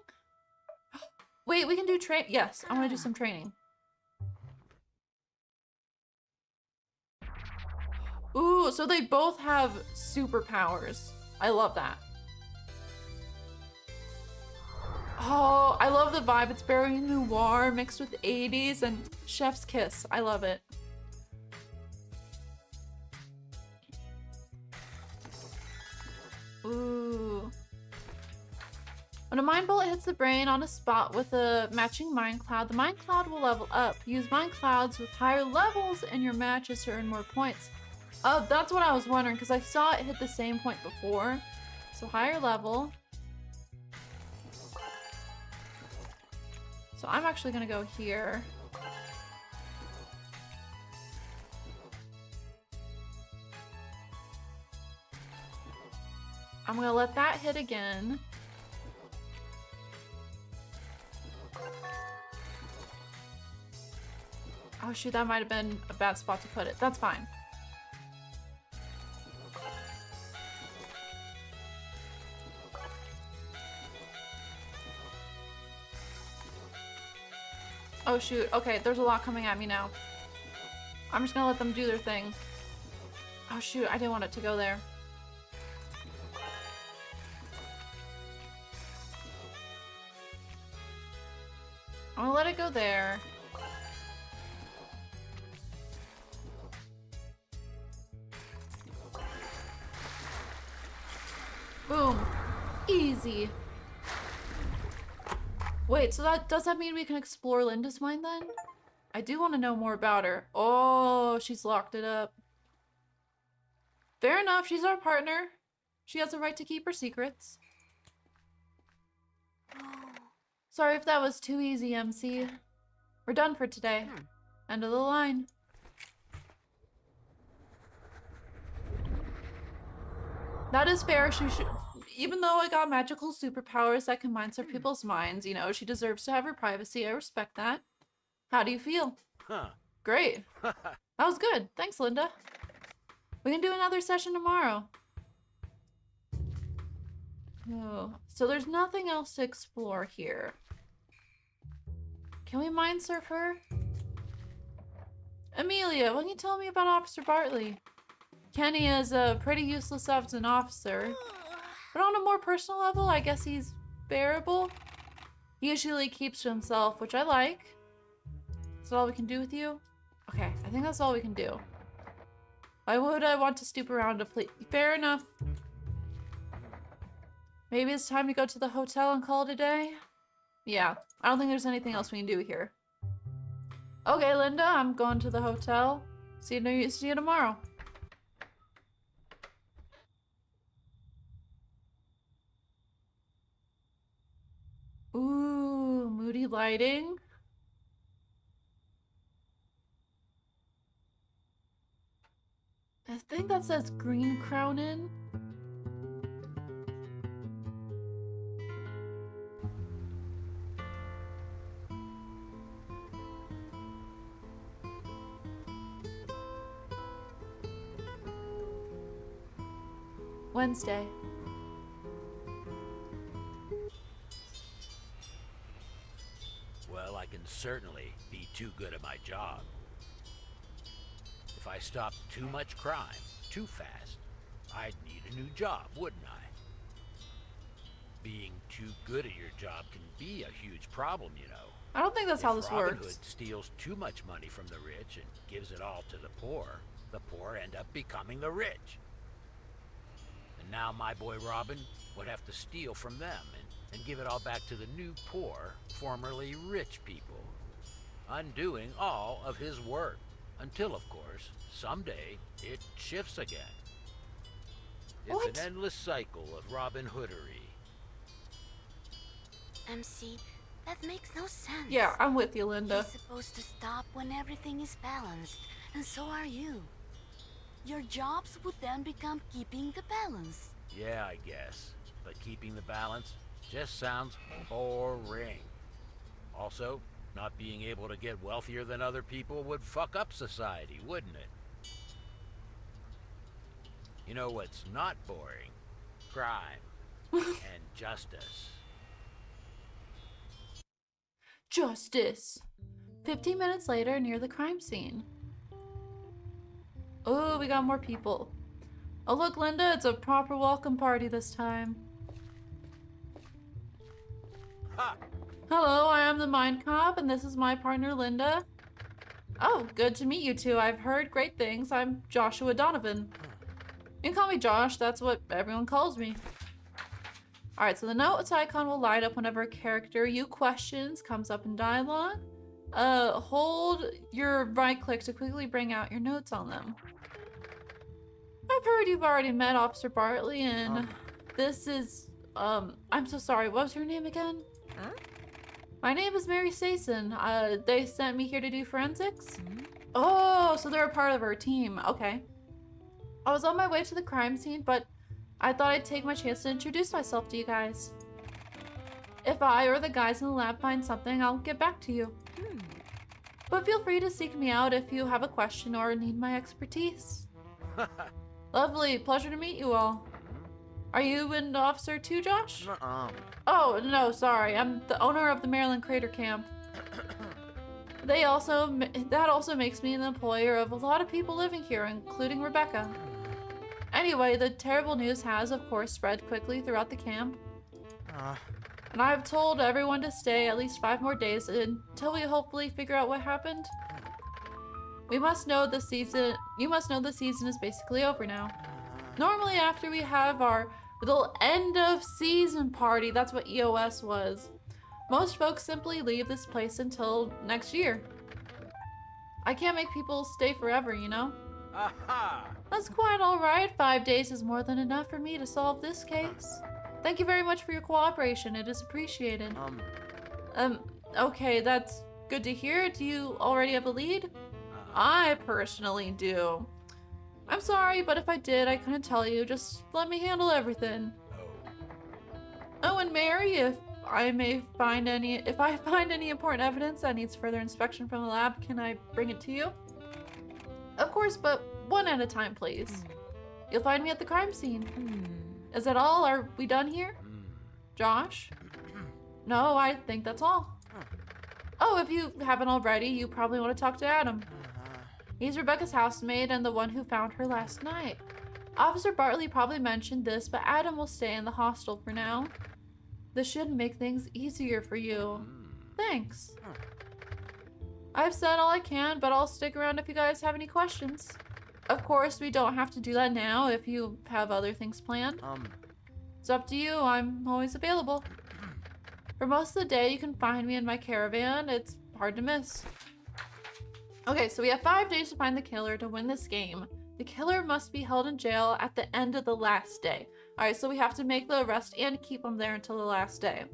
Wait, we can do yes, I want to do some training. Ooh, so they both have superpowers. I love that. Oh, I love the vibe. It's very noir mixed with 80s and chef's kiss. I love it. Ooh. When a mind bullet hits the brain on a spot with a matching mind cloud, the mind cloud will level up. Use mind clouds with higher levels in your matches to earn more points. Oh, that's what I was wondering, because I saw it hit the same point before. So higher level. So I'm actually gonna go here. I'm gonna let that hit again. Oh shoot, that might have been a bad spot to put it. That's fine. Oh shoot, okay, there's a lot coming at me now. I'm just gonna let them do their thing. Oh shoot, I didn't want it to go there. I'm gonna let it go there. Boom. Easy. Wait, so does that mean we can explore Linda's mind then? I do want to know more about her. Oh, she's locked it up. Fair enough, she's our partner. She has a right to keep her secrets. Sorry if that was too easy, MC. We're done for today. End of the line. That is fair. She should, even though I got magical superpowers that can mind serve people's minds, you know, she deserves to have her privacy. I respect that. How do you feel? Huh. Great. That was good. Thanks, Linda. We can do another session tomorrow. Oh, so there's nothing else to explore here. Can we mind surf her? Amelia, what can you tell me about Officer Bartley? Kenny is pretty useless as an officer, but on a more personal level, I guess he's bearable. He usually keeps to himself, which I like. Is that all we can do with you? Okay, I think that's all we can do. Why would I want to stoop around to play? Fair enough. Maybe it's time to go to the hotel and call it a day? Yeah, I don't think there's anything else we can do here. Okay, Linda, I'm going to the hotel. See you tomorrow. Ooh, moody lighting. I think that says Green Crown Inn. Wednesday. Well, I can certainly be too good at my job. If I stopped too much crime too fast, I'd need a new job, wouldn't I? Being too good at your job can be a huge problem, you know. I don't think that's how this If Robin works. Hood steals too much money from the rich and gives it all to the poor end up becoming the rich. And now my boy Robin would have to steal from them and give it all back to the new poor, formerly rich people, undoing all of his work. Until, of course, someday it shifts again. It's What? an endless cycle of Robin Hoodery. MC, that makes no sense. Yeah, I'm with you, Linda. He's supposed to stop when everything is balanced, and so are you. Your jobs would then become keeping the balance. Yeah, I guess. But keeping the balance just sounds boring. Also, not being able to get wealthier than other people would fuck up society, wouldn't it? You know what's not boring? Crime and justice. Justice. 15 minutes later, near the crime scene. Oh, we got more people. Oh, look, Linda, it's a proper welcome party this time. Ha! Hello, I am the MINDCOP, and this is my partner, Linda. Oh, good to meet you two. I've heard great things. I'm Joshua Donovan. You can call me Josh. That's what everyone calls me. Alright, so the notes icon will light up whenever a character you questions comes up in dialogue. Hold your right click to quickly bring out your notes on them. I've heard you've already met Officer Bartley, and this is, I'm so sorry, what was your name again? Huh? My name is Mary Sason. They sent me here to do forensics? Oh, so they're a part of our team. Okay. I was on my way to the crime scene, but I thought I'd take my chance to introduce myself to you guys. If I or the guys in the lab find something, I'll get back to you. But feel free to seek me out if you have a question or need my expertise. Lovely, pleasure to meet you all. Are you an officer too, Josh? Oh, no, sorry. I'm the owner of the Maryland Crater Camp. That also makes me an employer of a lot of people living here, including Rebecca. Anyway, the terrible news has, of course, spread quickly throughout the camp. And I've told everyone to stay at least 5 more days until we hopefully figure out what happened. You must know the season is basically over now. Normally after we have our little end of season party, that's what EOS was, most folks simply leave this place until next year. I can't make people stay forever, you know? Aha! That's quite alright. 5 days is more than enough for me to solve this case. Thank you very much for your cooperation. It is appreciated. Okay, that's good to hear. Do you already have a lead? I personally do. I'm sorry, but if I did, I couldn't tell you. Just let me handle everything. Oh, and Mary, if I find any important evidence that needs further inspection from the lab, can I bring it to you? Of course, but one at a time, please. You'll find me at the crime scene. Is that all? Are we done here? Josh? No, I think that's all. Oh, if you haven't already, you probably want to talk to Adam. He's Rebecca's housemaid and the one who found her last night. Officer Bartley probably mentioned this, but Adam will stay in the hostel for now. This should make things easier for you. Thanks. I've said all I can, but I'll stick around if you guys have any questions. Of course, we don't have to do that now if you have other things planned. It's up to you. I'm always available. For most of the day, you can find me in my caravan. It's hard to miss. Okay, so we have 5 days to find the killer to win this game. The killer must be held in jail at the end of the last day. Alright, so we have to make the arrest and keep him there until the last day.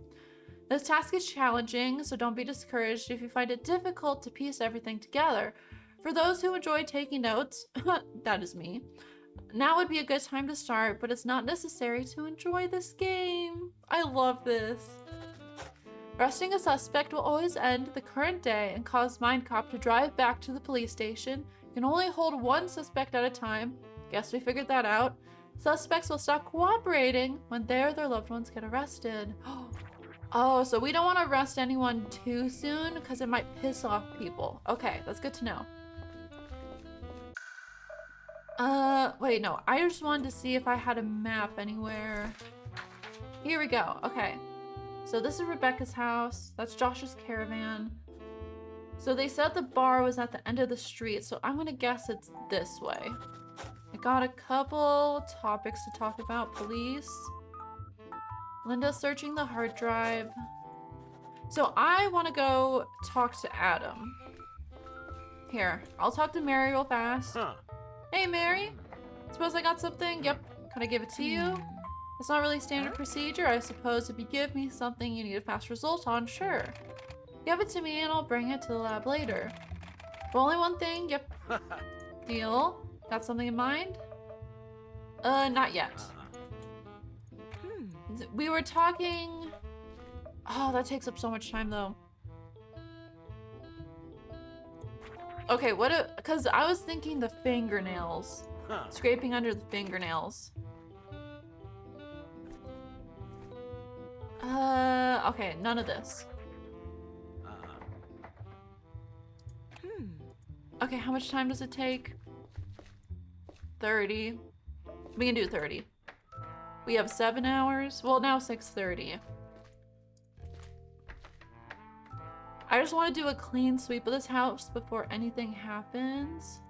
This task is challenging, so don't be discouraged if you find it difficult to piece everything together. For those who enjoy taking notes, that is me, now would be a good time to start, but it's not necessary to enjoy this game. I love this. Arresting a suspect will always end the current day and cause MINDCOP to drive back to the police station. You can only hold 1 suspect at a time. Guess we figured that out. Suspects will stop cooperating when their loved ones get arrested. Oh, so we don't want to arrest anyone too soon because it might piss off people. Okay, that's good to know. Wait, no. I just wanted to see if I had a map anywhere. Here we go. Okay. So this is Rebecca's house. That's Josh's caravan. So they said the bar was at the end of the street, so I'm gonna guess it's this way. I got a couple topics to talk about. Police. Linda's searching the hard drive. So I want to go talk to Adam. Here, I'll talk to Mary real fast. Hey, Mary. Suppose I got something? Yep. Can I give it to you? It's not really standard procedure. I suppose if you give me something you need a fast result on, sure. Give it to me and I'll bring it to the lab later. But only one thing? Yep. Deal. Got something in mind? Not yet. We were talking... Oh, that takes up so much time though. Okay, because I was thinking the fingernails. Scraping under the fingernails. Okay, none of this. Okay, how much time does it take? 30. We can do 30. We have 7 hours. Well, now 6:30. I just want to do a clean sweep of this house before anything happens.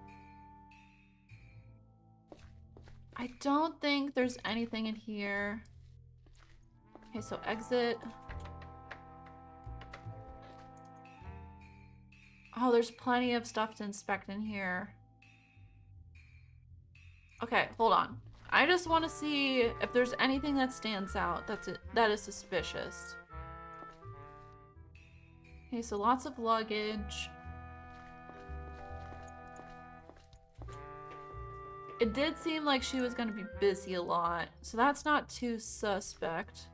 I don't think there's anything in here. Okay, so exit. Oh, there's plenty of stuff to inspect in here. Okay, hold on. I just want to see if there's anything that stands out that is suspicious. Okay, so lots of luggage. It did seem like she was gonna be busy a lot, so that's not too suspect.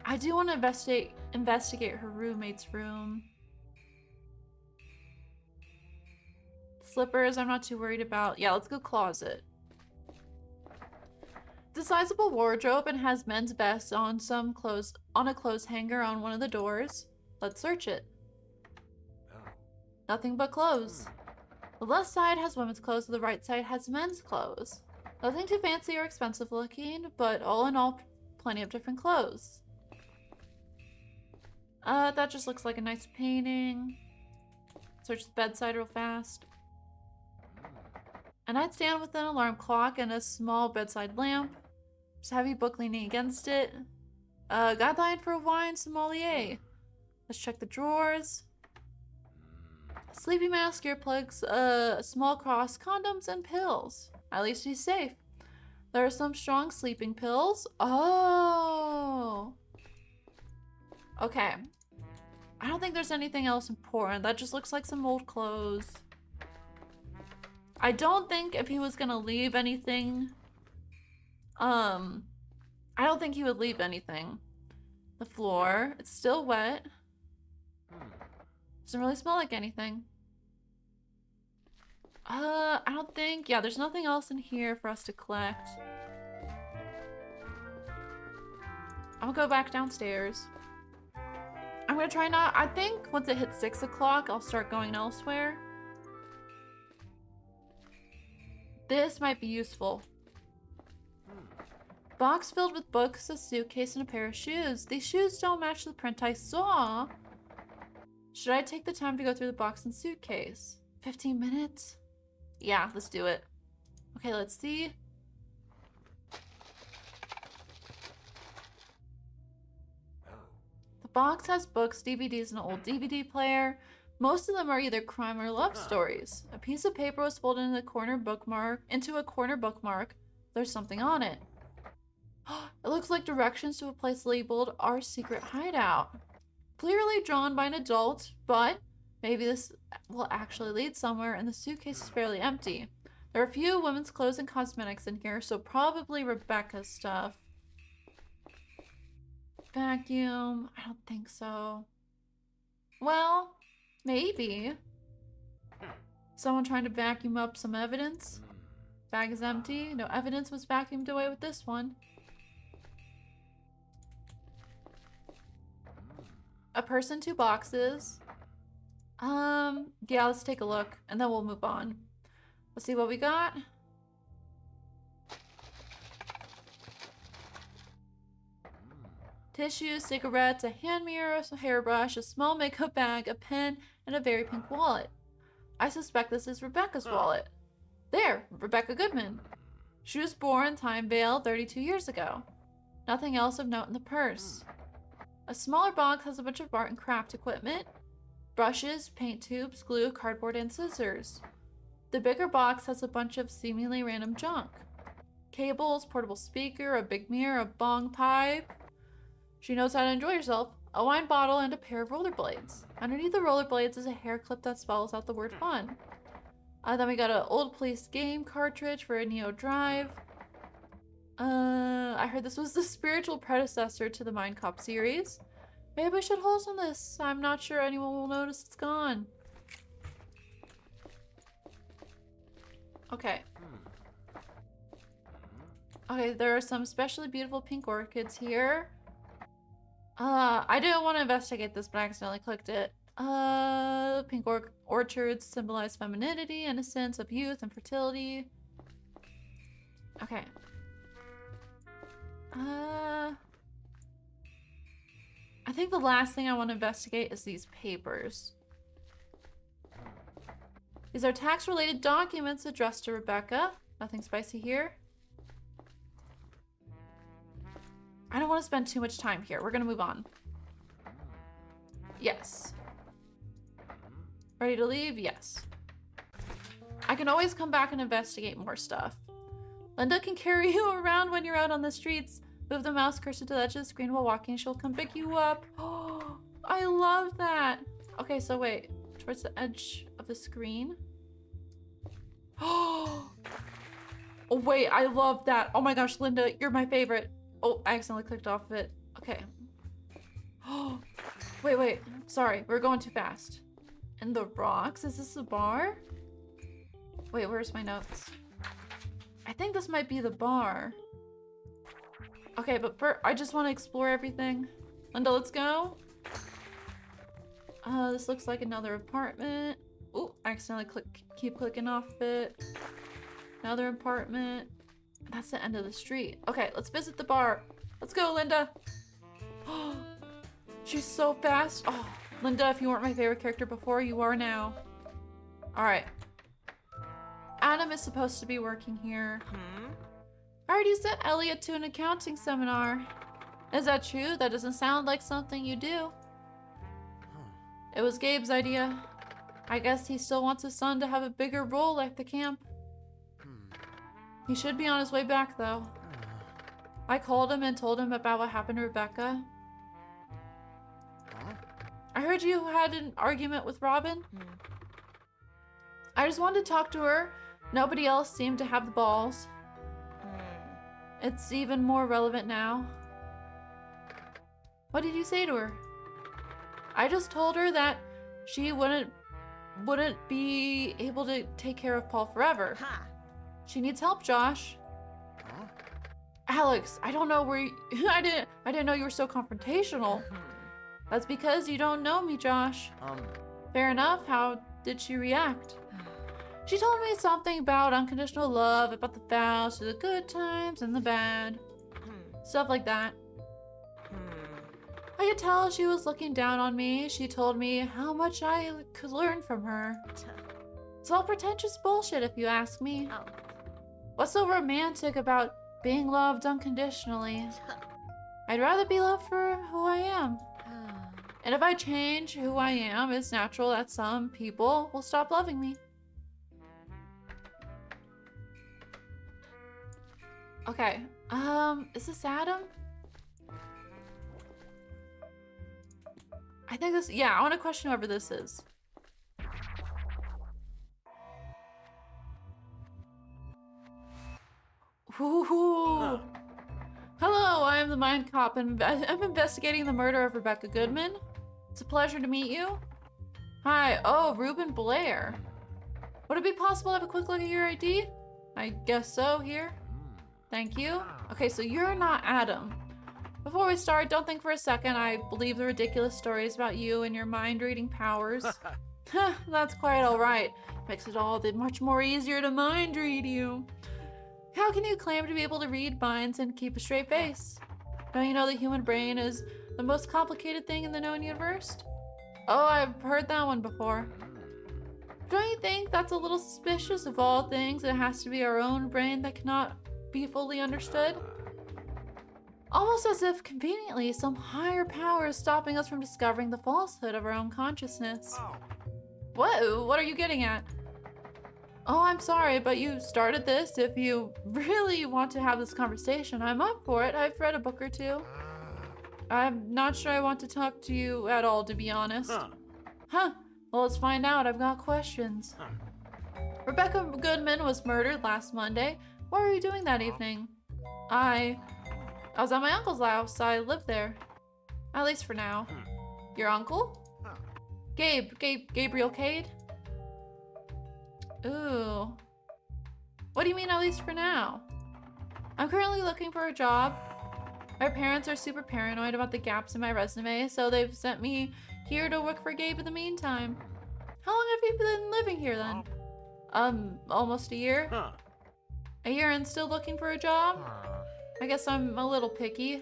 I do want to investigate her roommate's room. Slippers, I'm not too worried about. Yeah, let's go closet. It's a sizable wardrobe and has men's vests on a clothes hanger on one of the doors. Let's search it. Nothing but clothes. The left side has women's clothes, the right side has men's clothes. Nothing too fancy or expensive looking, but all in all, plenty of different clothes. That just looks like a nice painting. Search the bedside real fast. A nightstand with an alarm clock and a small bedside lamp. There's a heavy book leaning against it. Guideline for a wine sommelier. Let's check the drawers. Sleepy mask, earplugs, a small cross, condoms, and pills. At least he's safe. There are some strong sleeping pills. Oh. Okay. I don't think there's anything else important. That just looks like some old clothes. I don't think if he was gonna leave anything, I don't think he would leave anything. The floor, it's still wet. Doesn't really smell like anything. I don't think, yeah, there's nothing else in here for us to collect. I'm gonna go back downstairs. I'm gonna try not, I think once it hits 6 o'clock, I'll start going elsewhere. This might be useful. Box filled with books, a suitcase, and a pair of shoes. These shoes don't match the print I saw. Should I take the time to go through the box and suitcase? 15 minutes? Yeah, let's do it. Okay, let's see. The box has books, DVDs, and an old DVD player. Most of them are either crime or love stories. A piece of paper was folded into a corner bookmark. There's something on it. It looks like directions to a place labeled Our Secret Hideout. Clearly drawn by an adult, but maybe this will actually lead somewhere, and the suitcase is fairly empty. There are a few women's clothes and cosmetics in here, so probably Rebecca's stuff. Vacuum? I don't think so. Well, maybe. Someone trying to vacuum up some evidence? Bag is empty. No evidence was vacuumed away with this one. A person, 2 boxes. Yeah, let's take a look and then we'll move on. Let's see what we got. Tissues, cigarettes, a hand mirror, a hairbrush, a small makeup bag, a pen, and a very pink wallet. I suspect this is Rebecca's wallet. There, Rebecca Goodman. She was born in Timevale 32 years ago. Nothing else of note in the purse. A smaller box has a bunch of art and craft equipment. Brushes, paint tubes, glue, cardboard, and scissors. The bigger box has a bunch of seemingly random junk. Cables, portable speaker, a big mirror, a bong pipe. She knows how to enjoy herself. A wine bottle and a pair of rollerblades. Underneath the rollerblades is a hair clip that spells out the word fun. Then we got an old police game cartridge for a Neo Drive. I heard this was the spiritual predecessor to the MINDCOP series. Maybe we should hold on this. I'm not sure anyone will notice it's gone. Okay. Okay, there are some especially beautiful pink orchids here. I didn't want to investigate this, but I accidentally clicked it. Pink orchards symbolize femininity, innocence of youth, and fertility. Okay. I think the last thing I want to investigate is these papers. These are tax-related documents addressed to Rebecca. Nothing spicy here. I don't want to spend too much time here. We're gonna move on. Yes. Ready to leave? Yes. I can always come back and investigate more stuff. Linda can carry you around when you're out on the streets. Move the mouse cursor to the edge of the screen while walking. She'll come pick you up. Oh, I love that. Okay, so wait. Towards the edge of the screen. Oh, wait, I love that. Oh my gosh, Linda, you're my favorite. Oh, I accidentally clicked off of it. Okay. Oh, wait. Sorry, we're going too fast. And the rocks? Is this a bar? Wait, where's my notes? I think this might be the bar. Okay, but I just want to explore everything. Linda, let's go. This looks like another apartment. Ooh, I accidentally keep clicking off it. Another apartment. That's the end of the street. Okay, let's visit the bar. Let's go, Linda. She's so fast. Oh, Linda, if you weren't my favorite character before, you are now. All right. Adam is supposed to be working here. I already sent Elliot to an accounting seminar. Is that true? That doesn't sound like something you do. It was Gabe's idea. I guess he still wants his son to have a bigger role at the camp. He should be on his way back, though. I called him and told him about what happened to Rebecca. I heard you had an argument with Robin. I just wanted to talk to her. Nobody else seemed to have the balls. It's even more relevant now. What did you say to her? I just told her that she wouldn't be able to take care of Paul forever. She needs help, Josh. Alex, I don't know where you, I didn't know you were so confrontational. That's because you don't know me, Josh. Fair enough. How did she react? She told me something about unconditional love, about the vows, to the good times and the bad. Stuff like that. I could tell she was looking down on me. She told me how much I could learn from her. It's all pretentious bullshit if you ask me. What's so romantic about being loved unconditionally? I'd rather be loved for who I am. And if I change who I am, it's natural that some people will stop loving me. Okay, is this Adam? I think this, yeah, I want to question whoever this is. Ooh. Hello, I am the MINDCOP and I'm investigating the murder of Rebecca Goodman. It's a pleasure to meet you. Hi, oh, Reuben Blair. Would it be possible to have a quick look at your ID? I guess so, here. Thank you. Okay, so you're not Adam. Before we start, don't think for a second I believe the ridiculous stories about you and your mind-reading powers. That's quite alright. Makes it all that much more easier to mind-read you. How can you claim to be able to read minds and keep a straight face? Don't you know the human brain is the most complicated thing in the known universe? Oh, I've heard that one before. Don't you think that's a little suspicious? Of all things, it has to be our own brain that cannot be fully understood? Almost as if conveniently some higher power is stopping us from discovering the falsehood of our own consciousness. What are you getting at? Oh, I'm sorry, but you started this. If you really want to have this conversation, I'm up for it. I've read a book or two. I'm not sure I want to talk to you at all, to be honest. Huh. Well, let's find out. I've got questions. Rebecca Goodman was murdered last Monday. What were you doing that evening? I was at my uncle's house. I lived there. At least for now. Your uncle? Gabriel Cade? Ooh. What do you mean, at least for now? I'm currently looking for a job. My parents are super paranoid about the gaps in my resume, so they've sent me here to work for Gabe in the meantime. How long have you been living here then? Almost a year. A year and still looking for a job? I guess I'm a little picky.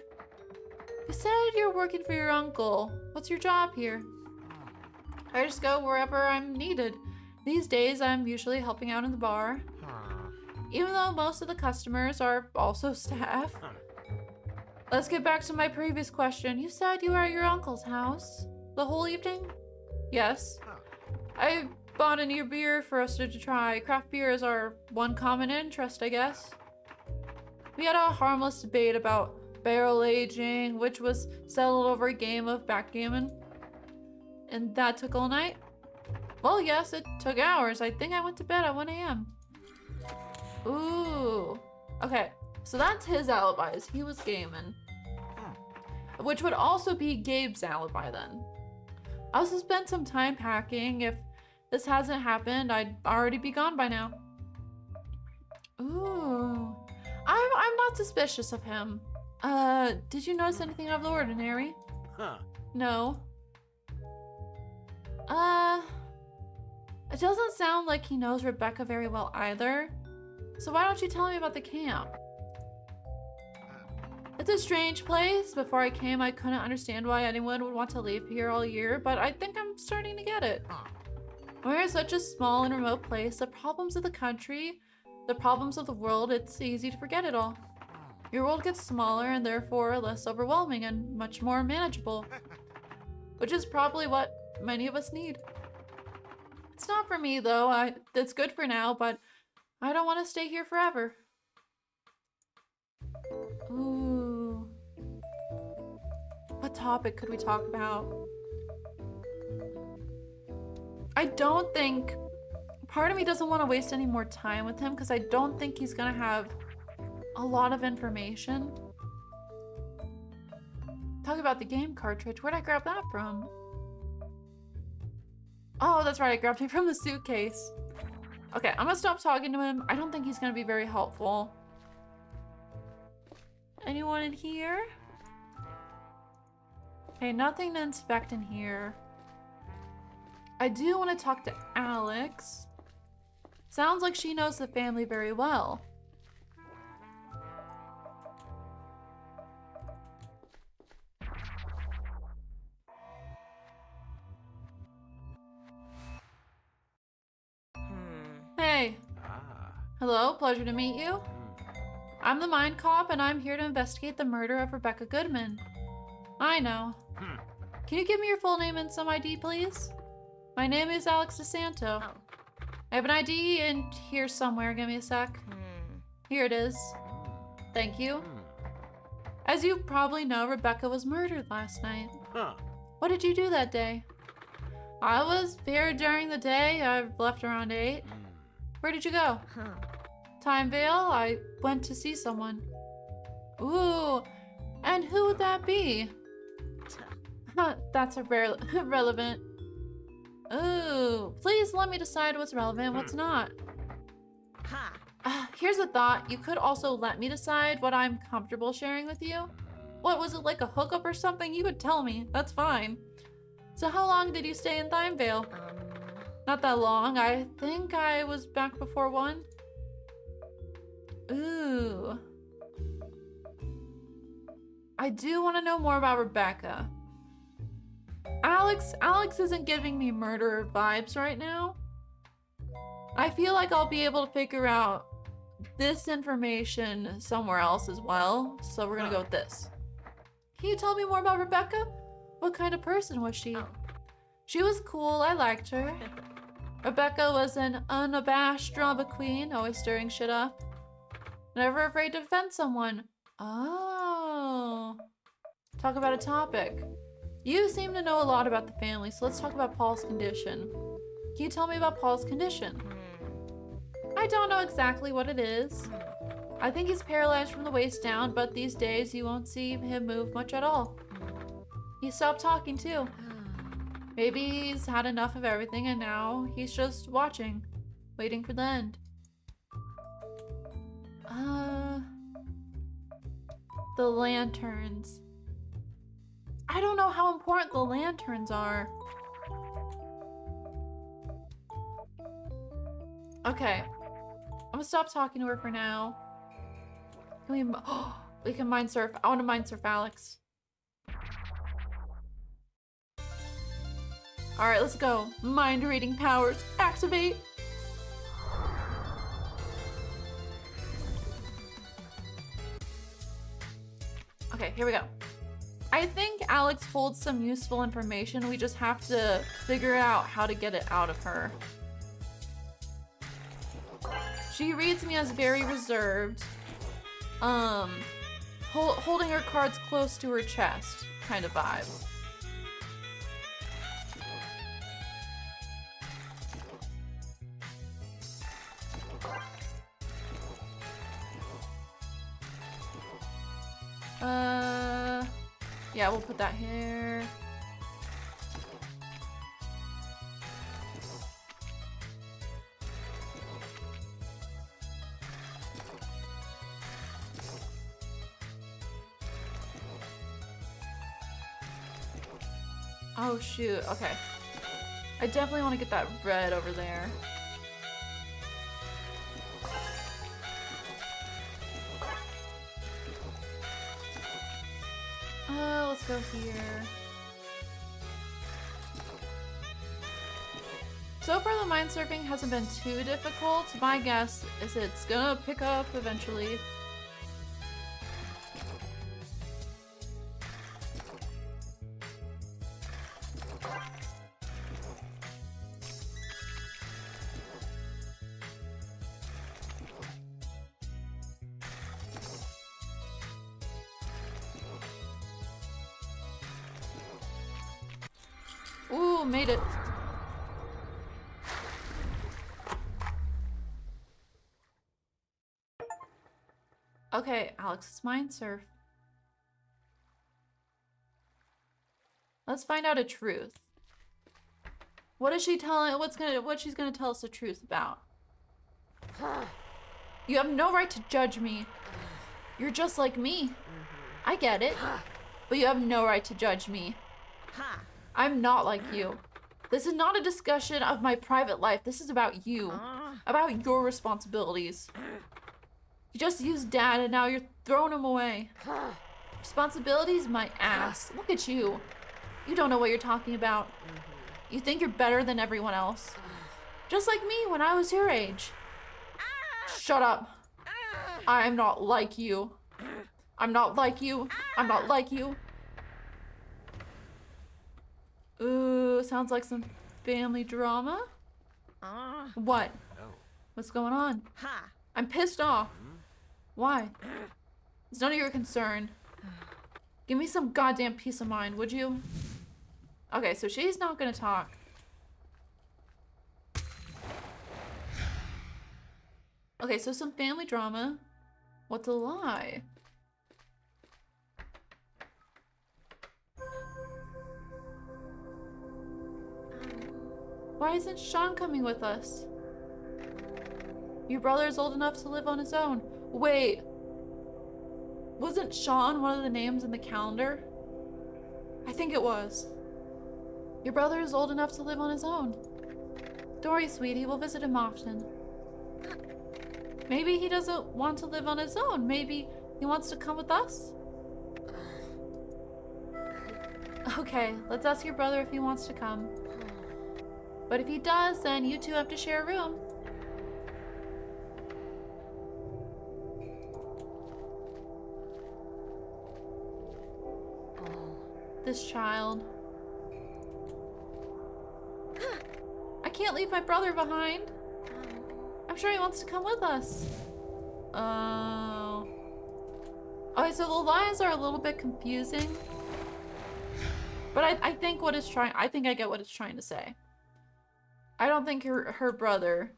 You said you're working for your uncle. What's your job here? I just go wherever I'm needed. These days, I'm usually helping out in the bar. Even though most of the customers are also staff. Let's get back to my previous question. You said you were at your uncle's house the whole evening? Yes. I bought a new beer for us to try. Craft beer is our one common interest, I guess. We had a harmless debate about barrel aging, which was settled over a game of backgammon. And that took all night? Well, yes, it took hours. I think I went to bed at 1 a.m. Ooh. Okay, so that's his alibis. He was gaming. Which would also be Gabe's alibi then. I also spent some time packing. If this hasn't happened, I'd already be gone by now. Ooh. I'm not suspicious of him. Did you notice anything out of the ordinary? Huh. No. It doesn't sound like he knows Rebecca very well either. So why don't you tell me about the camp? It's a strange place. Before I came, I couldn't understand why anyone would want to live here all year, but I think I'm starting to get it. We're such a small and remote place. The problems of the country, the problems of the world, it's easy to forget it all. Your world gets smaller and therefore less overwhelming and much more manageable. Which is probably what many of us need. It's not for me though. It's good for now, but I don't want to stay here forever. Ooh. What topic could we talk about? I don't think... Part of me doesn't want to waste any more time with him because I don't think he's gonna have a lot of information. Talk about the game cartridge. Where'd I grab that from? Oh, that's right. I grabbed it from the suitcase. Okay, I'm gonna stop talking to him. I don't think he's gonna be very helpful. Anyone in here? Okay, nothing to inspect in here. I do want to talk to Alex. Sounds like she knows the family very well. Hey. Hello, pleasure to meet you. I'm the MINDCOP and I'm here to investigate the murder of Rebecca Goodman. I know. Can you give me your full name and some ID, please? My name is Alex DeSanto. I have an ID in here somewhere. Give me a sec. Here it is. Thank you. As you probably know, Rebecca was murdered last night. What did you do that day? I was here during the day. I left around 8. Where did you go? Timevale. I went to see someone. Ooh, and who would that be? That's irrelevant. Ooh, please let me decide what's relevant and what's not. Here's a thought. You could also let me decide what I'm comfortable sharing with you. What, was it like a hookup or something? You could tell me. That's fine. So how long did you stay in Timevale? Not that long. I think I was back before 1. Ooh. I do want to know more about Rebecca. Alex isn't giving me murderer vibes right now. I feel like I'll be able to figure out this information somewhere else as well. So we're gonna go with this. Can you tell me more about Rebecca? What kind of person was she? She was cool. I liked her. Rebecca was an unabashed drama queen, always stirring shit up. Never afraid to defend someone. Oh. Talk about a topic. You seem to know a lot about the family, so let's talk about Paul's condition. Can you tell me about Paul's condition? I don't know exactly what it is. I think he's paralyzed from the waist down, but these days you won't see him move much at all. He stopped talking too. Maybe he's had enough of everything and now he's just watching, waiting for the end. The lanterns. I don't know how important the lanterns are. Okay. I'm gonna stop talking to her for now. We can mind surf. I want to mind surf Alex. Alright, let's go. Mind reading powers. Activate. Okay, here we go. I think Alex holds some useful information. We just have to figure out how to get it out of her. She reads me as very reserved. Holding her cards close to her chest kind of vibe. Yeah, we'll put that here. Oh shoot, okay. I definitely want to get that red over there. Let's go here. So far the mind surfing hasn't been too difficult. My guess is it's gonna pick up eventually. Ooh, made it. Okay, Alex, it's mind surf. Let's find out a truth. What is she telling? What she's gonna tell us the truth about? You have no right to judge me. You're just like me. I get it. But you have no right to judge me. I'm not like you. This is not a discussion of my private life. This is about you. About your responsibilities. You just used Dad and now you're throwing him away. Responsibilities? My ass. Look at you. You don't know what you're talking about. You think you're better than everyone else. Just like me when I was your age. Shut up. I'm not like you. I'm not like you. I'm not like you. Ooh, sounds like some family drama. What? Oh. What's going on? I'm pissed off. Why? It's none of your concern. Give me some goddamn peace of mind, would you? Okay, so she's not gonna talk. Okay, so some family drama. What's a lie? Why isn't Sean coming with us? Your brother is old enough to live on his own. Wait. Wasn't Sean one of the names in the calendar? I think it was. Your brother is old enough to live on his own. Don't worry, sweetie. We'll visit him often. Maybe he doesn't want to live on his own. Maybe he wants to come with us? Okay, let's ask your brother if he wants to come. But if he does, then you two have to share a room. This child. I can't leave my brother behind. I'm sure he wants to come with us. Oh. Okay, so the lines are a little bit confusing. But I think I think I get what it's trying to say. I don't think her brother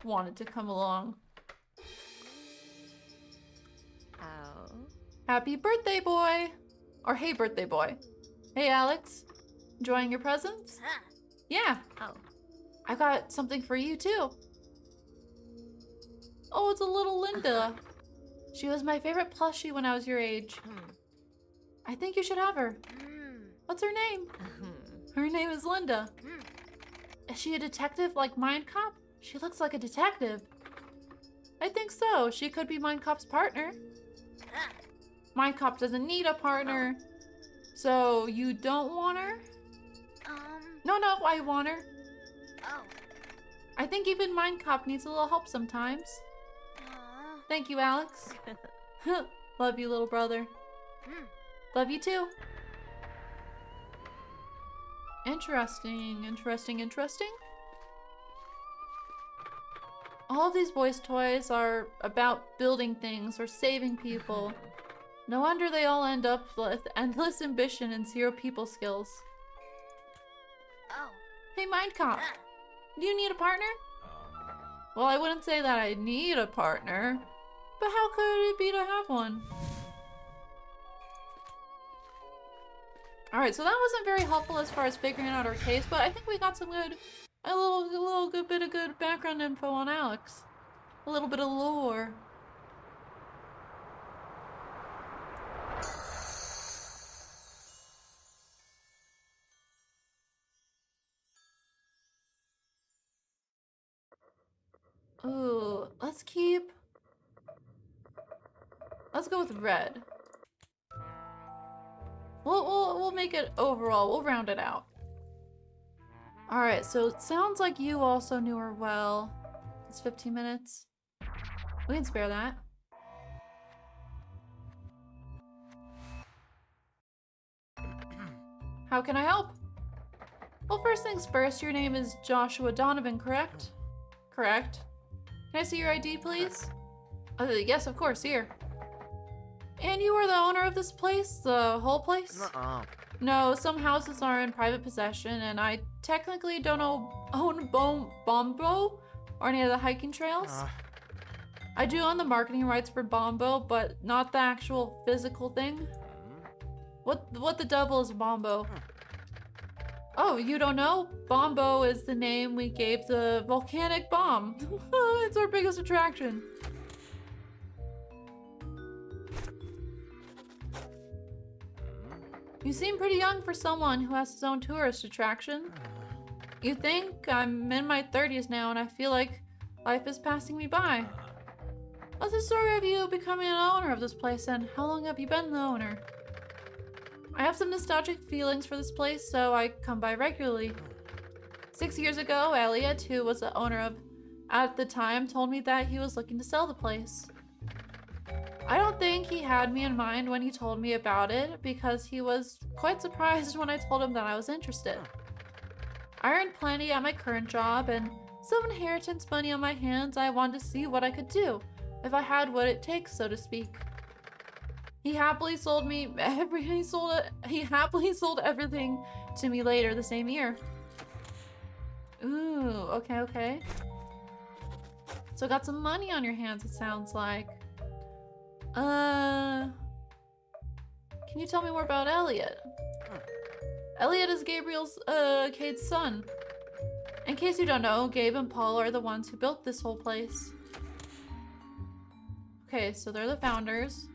wanted to come along. Oh. Happy birthday, boy! Or hey, birthday boy. Hey, Alex. Enjoying your presents? Yeah. Oh. I got something for you, too. Oh, it's a little Linda. She was my favorite plushie when I was your age. I think you should have her. What's her name? Her name is Linda. Is she a detective like MINDCOP? She looks like a detective. I think so. She could be MINDCOP's partner. MINDCOP doesn't need a partner. So you don't want her? No, I want her. Oh. I think even MINDCOP needs a little help sometimes. Thank you, Alex. Love you, little brother. Love you too. Interesting. All of these boys' toys are about building things or saving people. No wonder they all end up with endless ambition and zero people skills. Oh. Hey, MINDCOP. Do you need a partner? Well, I wouldn't say that I need a partner, but how could it be to have one? Alright, so that wasn't very helpful as far as figuring out our case, but I think we got a little good bit of good background info on Alex. A little bit of lore. Ooh, let's go with red. We'll make it overall. We'll round it out. All right, so it sounds like you also knew her well. It's 15 minutes. We can spare that. How can I help? Well, first things first, your name is Joshua Donovan, correct? Correct. Can I see your ID, please? Yes, of course, here. And you are the owner of this place? The whole place? No, some houses are in private possession, and I technically don't own Bombo or any of the hiking trails. I do own the marketing rights for Bombo, but not the actual physical thing. What the devil is Bombo? Oh, you don't know? Bombo is the name we gave the volcanic bomb. It's our biggest attraction. You seem pretty young for someone who has his own tourist attraction. You think? I'm in my 30s now and I feel like life is passing me by. What's the story of you becoming an owner of this place, and how long have you been the owner? I have some nostalgic feelings for this place, so I come by regularly. 6 years ago, Elliot, who was the owner at the time, told me that he was looking to sell the place. I don't think he had me in mind when he told me about it, because he was quite surprised when I told him that I was interested. I earned plenty at my current job, and some inheritance money on my hands. I wanted to see what I could do, if I had what it takes, so to speak. He happily sold everything to me later the same year. Ooh, okay. So got some money on your hands, it sounds like. Can you tell me more about Elliot? Elliot is Cade's son. In case you don't know, Gabe and Paul are the ones who built this whole place. Okay, so they're the founders.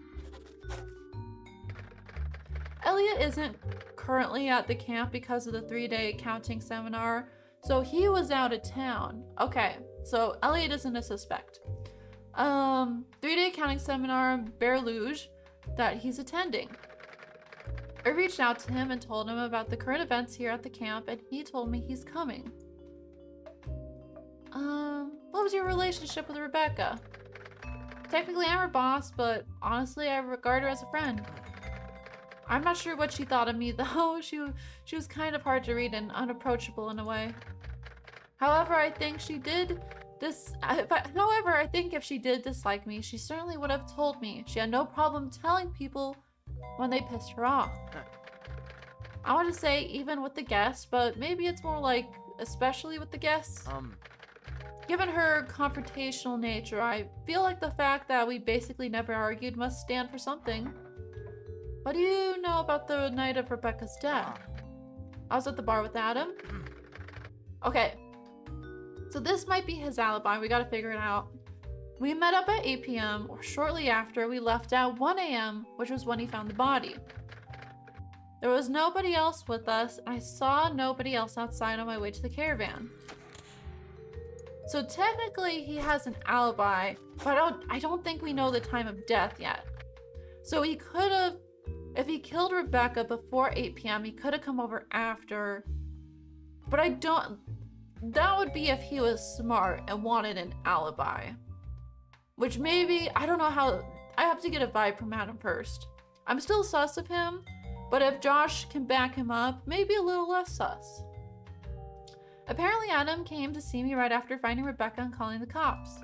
Elliot isn't currently at the camp because of the 3-day accounting seminar, so he was out of town. Okay, so Elliot isn't a suspect. 3-day accounting seminar in Berluge that he's attending. I reached out to him and told him about the current events here at the camp, and he told me he's coming. What was your relationship with Rebecca? Technically I'm her boss, but honestly I regard her as a friend. I'm not sure what she thought of me though. She was kind of hard to read and unapproachable in a way. However, I think if she did dislike me, she certainly would have told me. She had no problem telling people when they pissed her off. I want to say even with the guests, but maybe it's more like especially with the guests. Given her confrontational nature, I feel like the fact that we basically never argued must stand for something. What do you know about the night of Rebecca's death? I was at the bar with Adam. Okay, so this might be his alibi. We gotta figure it out. We met up at 8 p.m. or shortly after. We left at 1 a.m., which was when he found the body. There was nobody else with us. I saw nobody else outside on my way to the caravan. So technically he has an alibi, but I don't think we know the time of death yet. So he could have, if he killed Rebecca before 8 p.m., he could have come over after. But that would be if he was smart and wanted an alibi. Which maybe, I don't know how, I have to get a vibe from Adam first. I'm still sus of him, but if Josh can back him up, maybe a little less sus. Apparently Adam came to see me right after finding Rebecca and calling the cops.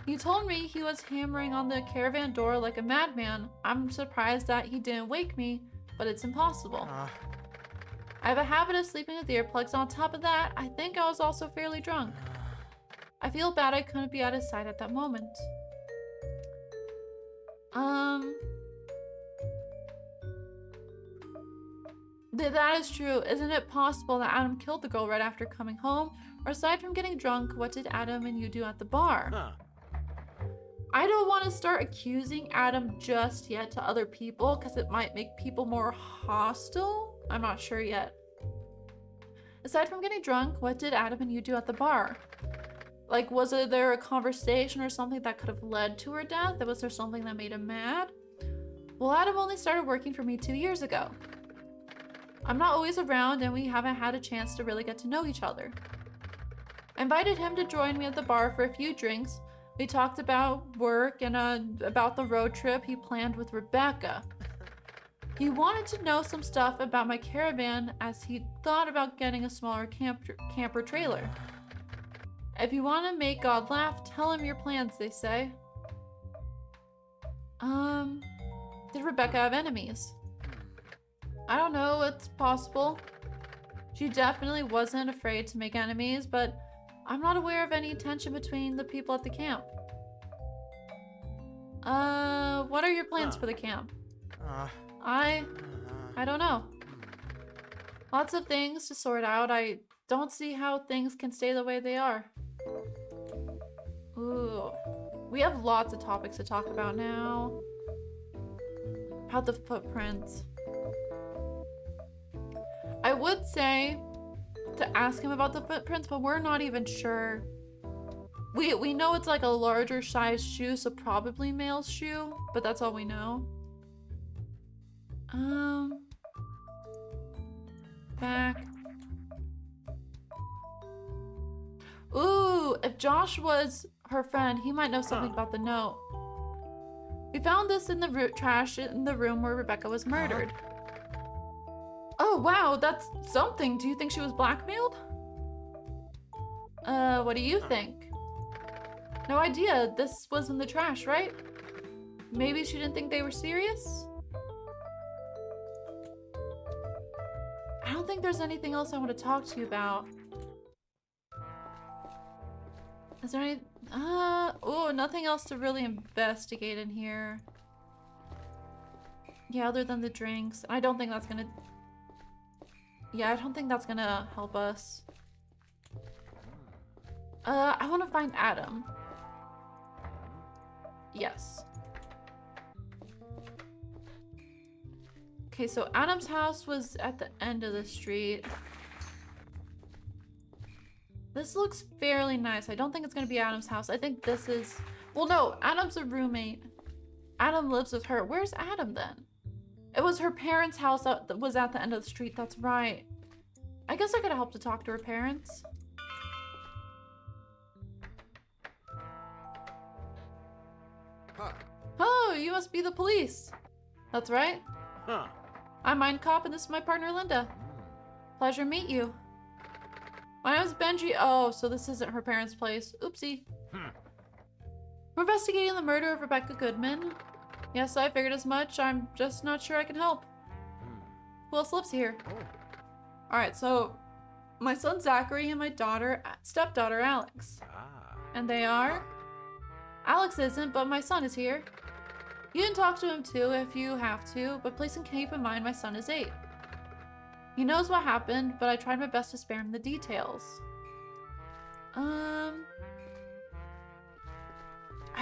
He told me he was hammering on the caravan door like a madman. I'm surprised that he didn't wake me, but it's impossible. I have a habit of sleeping with earplugs. On top of that, I think I was also fairly drunk. I feel bad I couldn't be out of sight at that moment. That is true. Isn't it possible that Adam killed the girl right after coming home? Or aside from getting drunk, what did Adam and you do at the bar? Huh. I don't want to start accusing Adam just yet to other people because it might make people more hostile. I'm not sure yet. Aside from getting drunk, what did Adam and you do at the bar? Like, there a conversation or something that could have led to her death? Was there something that made him mad? Well, Adam only started working for me 2 years ago. I'm not always around and we haven't had a chance to really get to know each other. I invited him to join me at the bar for a few drinks. We talked about work and about the road trip he planned with Rebecca. He wanted to know some stuff about my caravan as he thought about getting a smaller camper trailer. If you want to make God laugh, tell him your plans, they say. Did Rebecca have enemies? I don't know, it's possible. She definitely wasn't afraid to make enemies, but I'm not aware of any tension between the people at the camp. What are your plans for the camp? I don't know. Lots of things to sort out. I don't see how things can stay the way they are. Ooh. We have lots of topics to talk about now. About the footprints. I would say to ask him about the footprints, but we're not even sure. We know it's like a larger size shoe, so probably male's shoe, but that's all we know. Back. Ooh, if Josh was her friend, he might know something about the note. We found this in the trash in the room where Rebecca was murdered. Oh, wow, that's something. Do you think she was blackmailed? What do you think? No idea. This was in the trash, right? Maybe she didn't think they were serious? I don't think there's anything else I want to talk to you about. Is there any... oh, nothing else to really investigate in here. Yeah, other than the drinks. I don't think that's gonna... Yeah, I don't think that's gonna help us. I want to find Adam. Yes. Okay, so Adam's house was at the end of the street. This looks fairly nice. I don't think it's gonna be Adam's house. I think this is... Well, no, Adam's a roommate. Adam lives with her. Where's Adam then? It was her parents' house that was at the end of the street. That's right. I guess I could help to talk to her parents. Huh. Oh, you must be the police. That's right. Huh. I'm MINDCOP and this is my partner Linda. Pleasure to meet you. My name's Benji. Oh, so this isn't her parents' place. Oopsie. We're investigating the murder of Rebecca Goodman. Yes, I figured as much. I'm just not sure I can help. Who else lives here? Alright, so my son Zachary and my stepdaughter Alex. And they are? Alex isn't, but my son is here. You can talk to him too if you have to, but please keep in mind my son is 8. He knows what happened, but I tried my best to spare him the details. I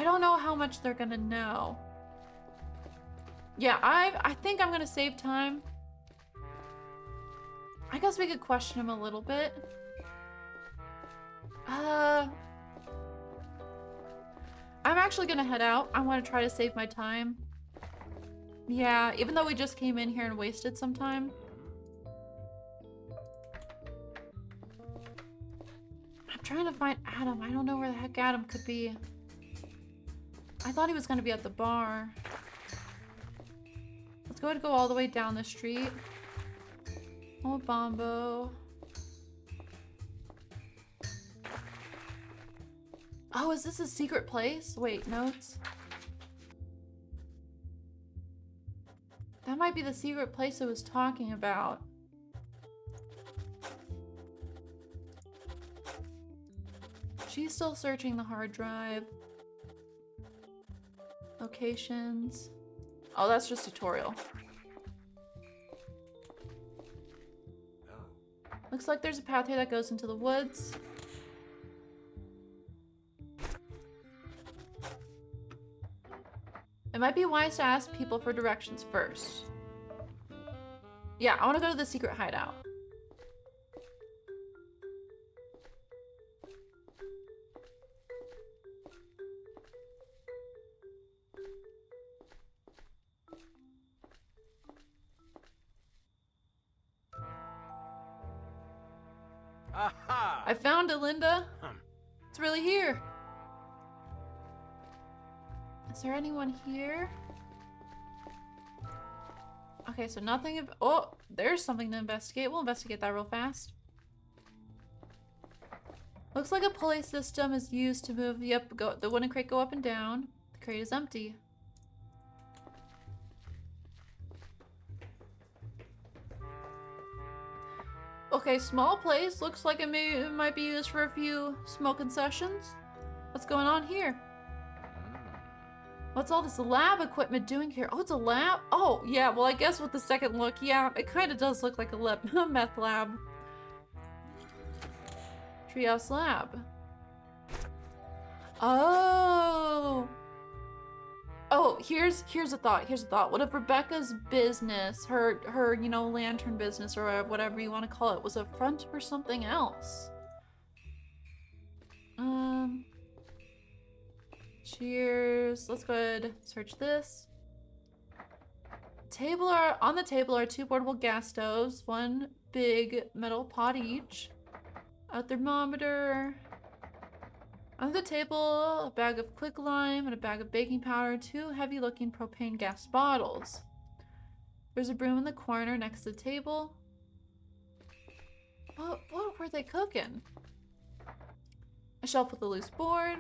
don't know how much they're gonna know. Yeah, I think I'm gonna save time. I guess we could question him a little bit. I'm actually gonna head out. I want to try to save my time. Yeah, even though we just came in here and wasted some time. I'm trying to find Adam. I don't know where the heck Adam could be. I thought he was gonna be at the bar. Let's go all the way down the street. Oh, Bombo. Oh, is this a secret place? Wait, notes. That might be the secret place I was talking about. She's still searching the hard drive. Locations. Oh, that's just tutorial. like there's a path here that goes into the woods. It might be wise to ask people for directions first. Yeah, I want to go to the secret hideout. Aha! I found it, Linda. It's really here. Is there anyone here? Okay, so nothing. Oh, there's something to investigate. We'll investigate that real fast. Looks like a pulley system is used to move the wooden crate go up and down. The crate is empty. Okay, small place. Looks like it might be used for a few smoking sessions. What's going on here? What's all this lab equipment doing here? Oh, it's a lab? Oh, yeah, well, I guess with the second look, yeah, it kind of does look like a meth lab. Treehouse lab. Oh. Oh, here's a thought. What if Rebecca's business, her, you know, lantern business or whatever you want to call it, was a front for something else? Cheers. Let's go ahead and search this. On the table are 2 portable gas stoves, 1 big metal pot each, a thermometer. On the table, a bag of quicklime and a bag of baking powder, 2 heavy-looking propane gas bottles. There's a broom in the corner next to the table. What were they cooking? A shelf with a loose board.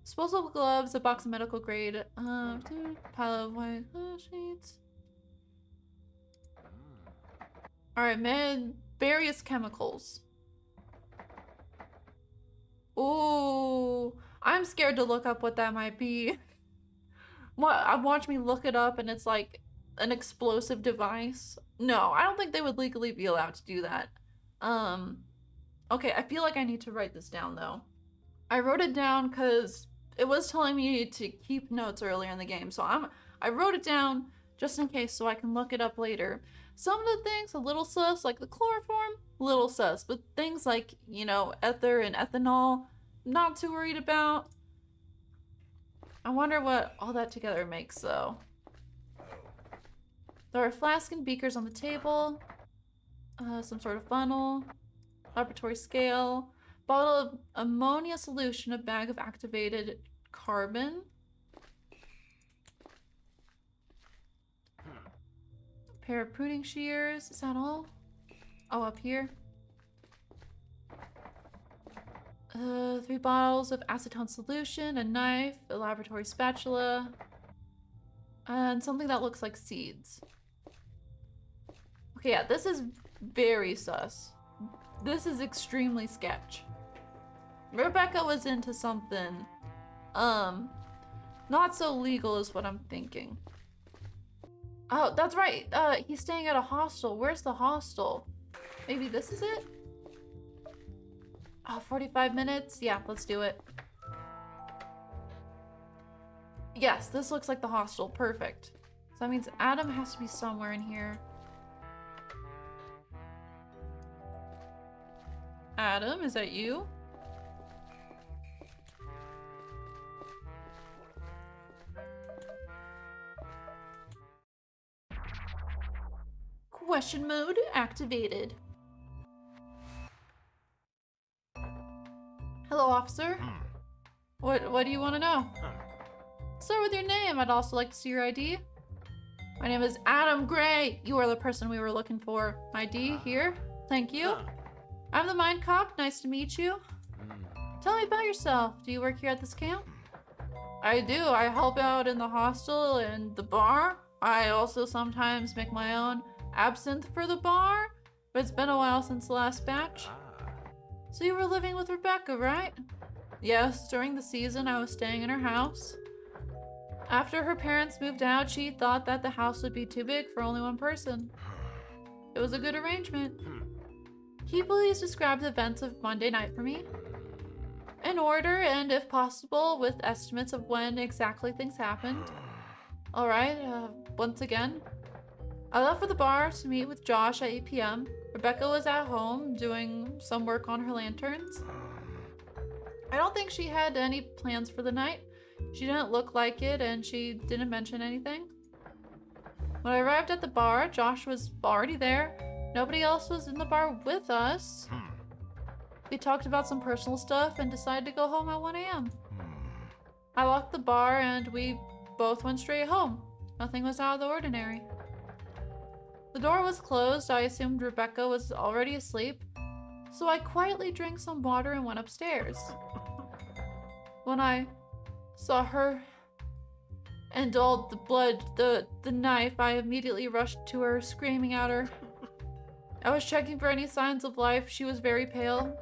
Disposable gloves, a box of medical grade, pile of white sheets. Alright, man, various chemicals. Ooh, I'm scared to look up what that might be. Watch me look it up and it's like an explosive device. No, I don't think they would legally be allowed to do that. Okay, I feel like I need to write this down though. I wrote it down because it was telling me to keep notes earlier in the game, so I wrote it down just in case so I can look it up later. Some of the things a little sus, like the chloroform, little sus, but things like, you know, ether and ethanol, not too worried about. I wonder what all that together makes though. There are flasks and beakers on the table, some sort of funnel, laboratory scale, bottle of ammonia solution, a bag of activated carbon. A pair of pruning shears. Is that all? Oh, up here. 3 bottles of acetone solution, a knife, a laboratory spatula, and something that looks like seeds. Okay, yeah, this is very sus. This is extremely sketch. Rebecca was into something, not so legal is what I'm thinking. Oh, that's right. He's staying at a hostel. Where's the hostel? Maybe this is it? Oh, 45 minutes? Yeah, let's do it. Yes, this looks like the hostel. Perfect. So that means Adam has to be somewhere in here. Adam, is that you? Question mode activated. Hello, officer. What do you want to know? Start with your name. I'd also like to see your ID. My name is Adam Gray. You are the person we were looking for. ID here. Thank you. I'm the MINDCOP. Nice to meet you. Tell me about yourself. Do you work here at this camp? I do. I help out in the hostel and the bar. I also sometimes make my own absinthe for the bar, but it's been a while since the last batch. So you were living with Rebecca, right? Yes, during the season I was staying in her house. After her parents moved out, she thought that the house would be too big for only one person. It was a good arrangement. Can you please describe the events of Monday night for me? In order, and if possible, with estimates of when exactly things happened. Alright, once again. I left for the bar to meet with Josh at 8 p.m. Rebecca was at home doing some work on her lanterns. I don't think she had any plans for the night. She didn't look like it, and she didn't mention anything. When I arrived at the bar, Josh was already there. Nobody else was in the bar with us. We talked about some personal stuff and decided to go home at 1 a.m. I locked the bar and we both went straight home. Nothing was out of the ordinary. The door was closed. I assumed Rebecca was already asleep, so I quietly drank some water and went upstairs. When I saw her and all the blood, the knife, I immediately rushed to her, screaming at her. I was checking for any signs of life. She was very pale.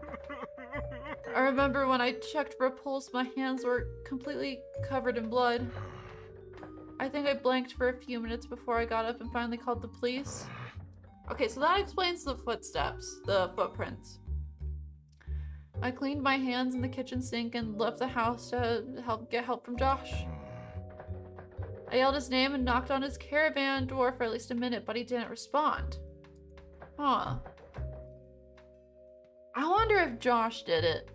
I remember when I checked for a pulse, my hands were completely covered in blood. I think I blanked for a few minutes before I got up and finally called the police. Okay, so that explains the footsteps, the footprints. I cleaned my hands in the kitchen sink and left the house to get help from Josh. I yelled his name and knocked on his caravan door for at least a minute, but he didn't respond. Huh. I wonder if Josh did it.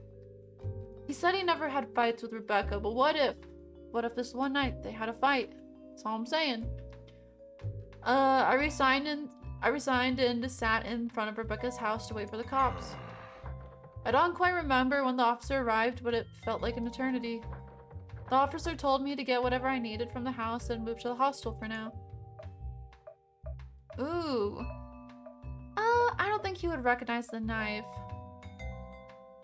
He said he never had fights with Rebecca, but what if? What if this one night they had a fight? That's all I'm saying. I resigned and sat in front of Rebecca's house to wait for the cops. I don't quite remember when the officer arrived, but it felt like an eternity. The officer told me to get whatever I needed from the house and move to the hostel for now. Ooh. I don't think he would recognize the knife.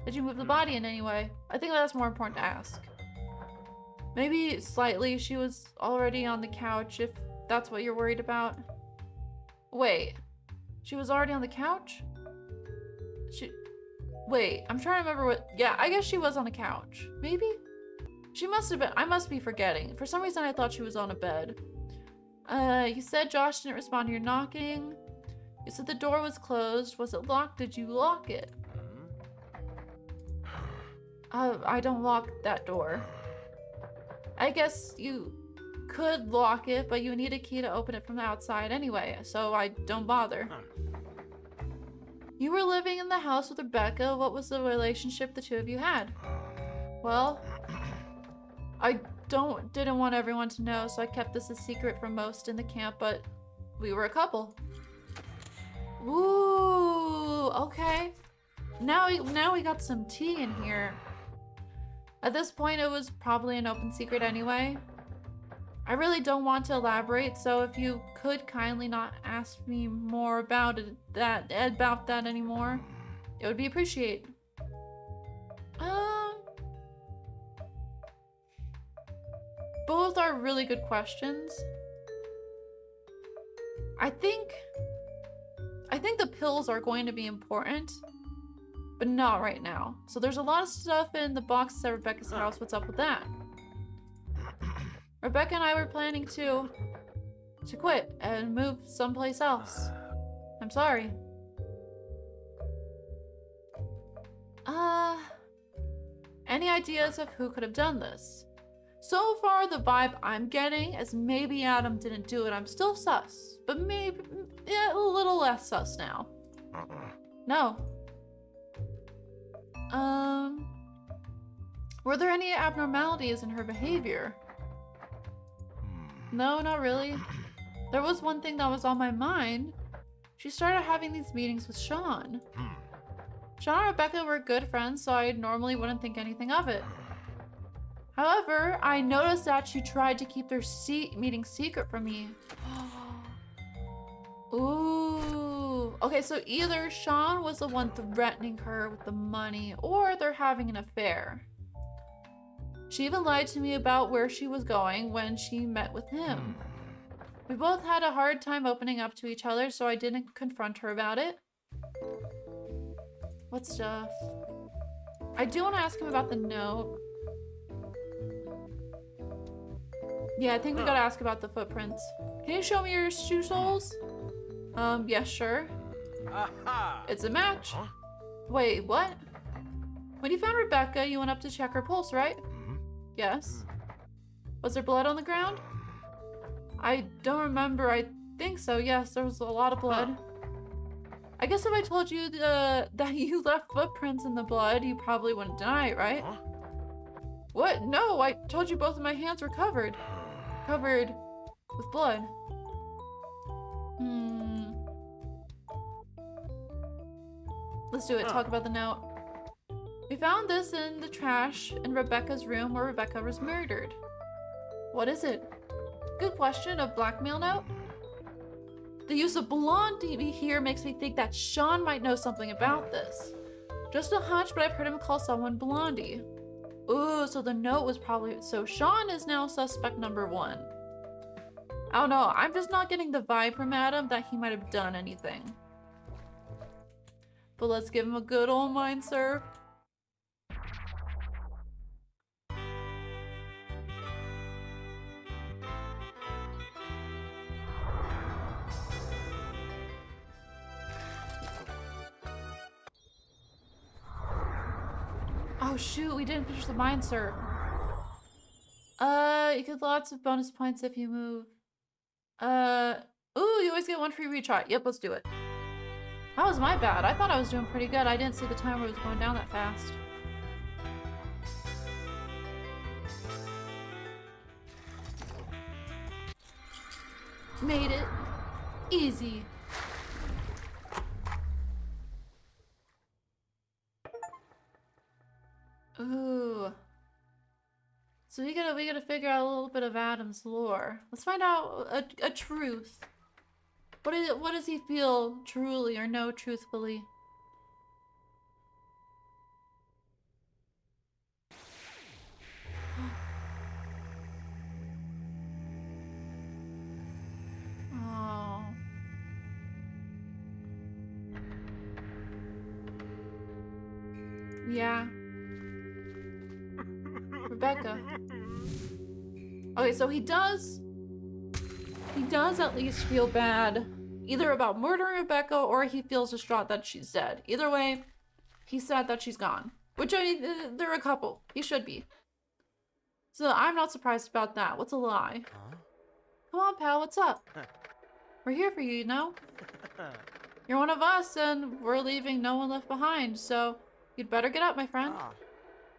Did you move the body in any way? I think that's more important to ask. Maybe slightly. She was already on the couch, if that's what you're worried about. Wait. She was already on the couch? Wait, I'm trying to remember what... Yeah, I guess she was on a couch. Maybe? She must have been... I must be forgetting. For some reason, I thought she was on a bed. You said Josh didn't respond to your knocking. You said the door was closed. Was it locked? Did you lock it? I don't lock that door. I guess you could lock it, but you need a key to open it from the outside anyway, so I don't bother. You were living in the house with Rebecca. What was the relationship the two of you had? Well, I didn't want everyone to know, so I kept this a secret from most in the camp, but we were a couple. Ooh, okay. Now we got some tea in here. At this point, it was probably an open secret anyway. I really don't want to elaborate, so if you could kindly not ask me more about that anymore, it would be appreciated. Both are really good questions. I think the pills are going to be important, but not right now. So there's a lot of stuff in the boxes at Rebecca's house. What's up with that? Rebecca and I were planning to quit and move someplace else. I'm sorry. Any ideas of who could have done this? So far, the vibe I'm getting is maybe Adam didn't do it. I'm still sus, but maybe a little less sus now. No. Were there any abnormalities in her behavior? No, not really. There was one thing that was on my mind. She started having these meetings with Sean. Sean and Rebecca were good friends, so I normally wouldn't think anything of it. However, I noticed that she tried to keep their meeting secret from me. Ooh. Okay, so either Sean was the one threatening her with the money, or they're having an affair. She even lied to me about where she was going when she met with him. We both had a hard time opening up to each other, so I didn't confront her about it. What stuff? I do want to ask him about the note. Yeah, I think we gotta ask about the footprints. Can you show me your shoe soles? Yeah, sure. Aha! It's a match. Huh? Wait, what? When you found Rebecca, you went up to check her pulse, right? Yes. Was there blood on the ground? I don't remember. I think so. Yes, there was a lot of blood. I guess if I told you that you left footprints in the blood, you probably wouldn't deny it, right? What? No, I told you both of my hands were covered. Covered with blood. Let's do it. Talk about the note. We found this in the trash in Rebecca's room where Rebecca was murdered. What is it? Good question. A blackmail note? The use of Blondie here makes me think that Sean might know something about this. Just a hunch, but I've heard him call someone Blondie. Ooh, so the note was probably... So Sean is now suspect number 1. I don't know. I'm just not getting the vibe from Adam that he might have done anything. But let's give him a good old mind serve. Oh shoot, we didn't finish the mind serve. You get lots of bonus points if you move. Ooh, you always get 1 free retry. Yep, let's do it. That was my bad. I thought I was doing pretty good. I didn't see the timer was going down that fast. Made it. Easy. Ooh. So we gotta figure out a little bit of Adam's lore. Let's find out a truth. What does he feel truly or no truthfully? Oh. Yeah. Rebecca. Okay, so he does at least feel bad, either about murdering Rebecca or he feels distraught that she's dead. Either way, he's sad that she's gone. Which, I mean, they're a couple. He should be. So I'm not surprised about that. What's a lie? Come on, pal, what's up? We're here for you, you know? You're one of us, and we're leaving no one left behind, so you'd better get up, my friend.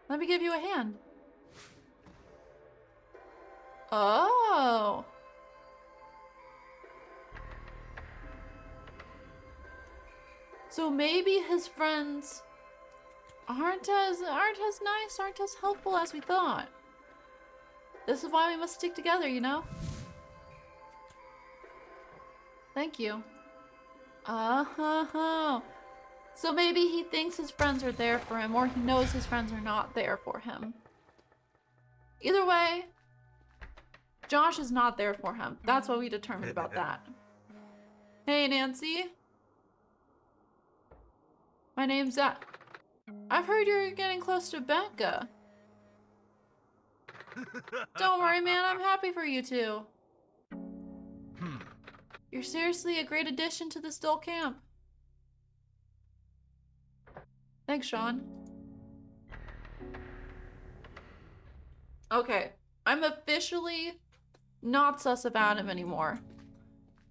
Let me give you a hand. Oh. So maybe his friends aren't as nice, aren't as helpful as we thought. This is why we must stick together, you know? Thank you. Oh. So maybe he thinks his friends are there for him, or he knows his friends are not there for him. Either way, Josh is not there for him. That's what we determined about that. Hey, Nancy. My name's Zach. I've heard you're getting close to Becca. Don't worry, man. I'm happy for you two. You're seriously a great addition to this dull camp. Thanks, Sean. Okay, I'm officially not sus about him anymore.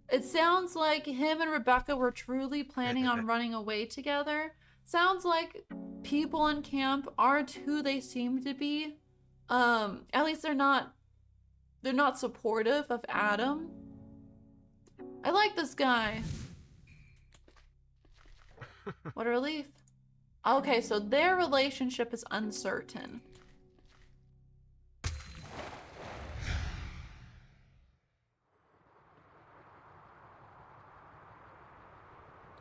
It sounds like him and Rebecca were truly planning on running away together. Sounds like people in camp aren't who they seem to be. At least they're not supportive of Adam. I like this guy. What a relief. Okay, so their relationship is uncertain.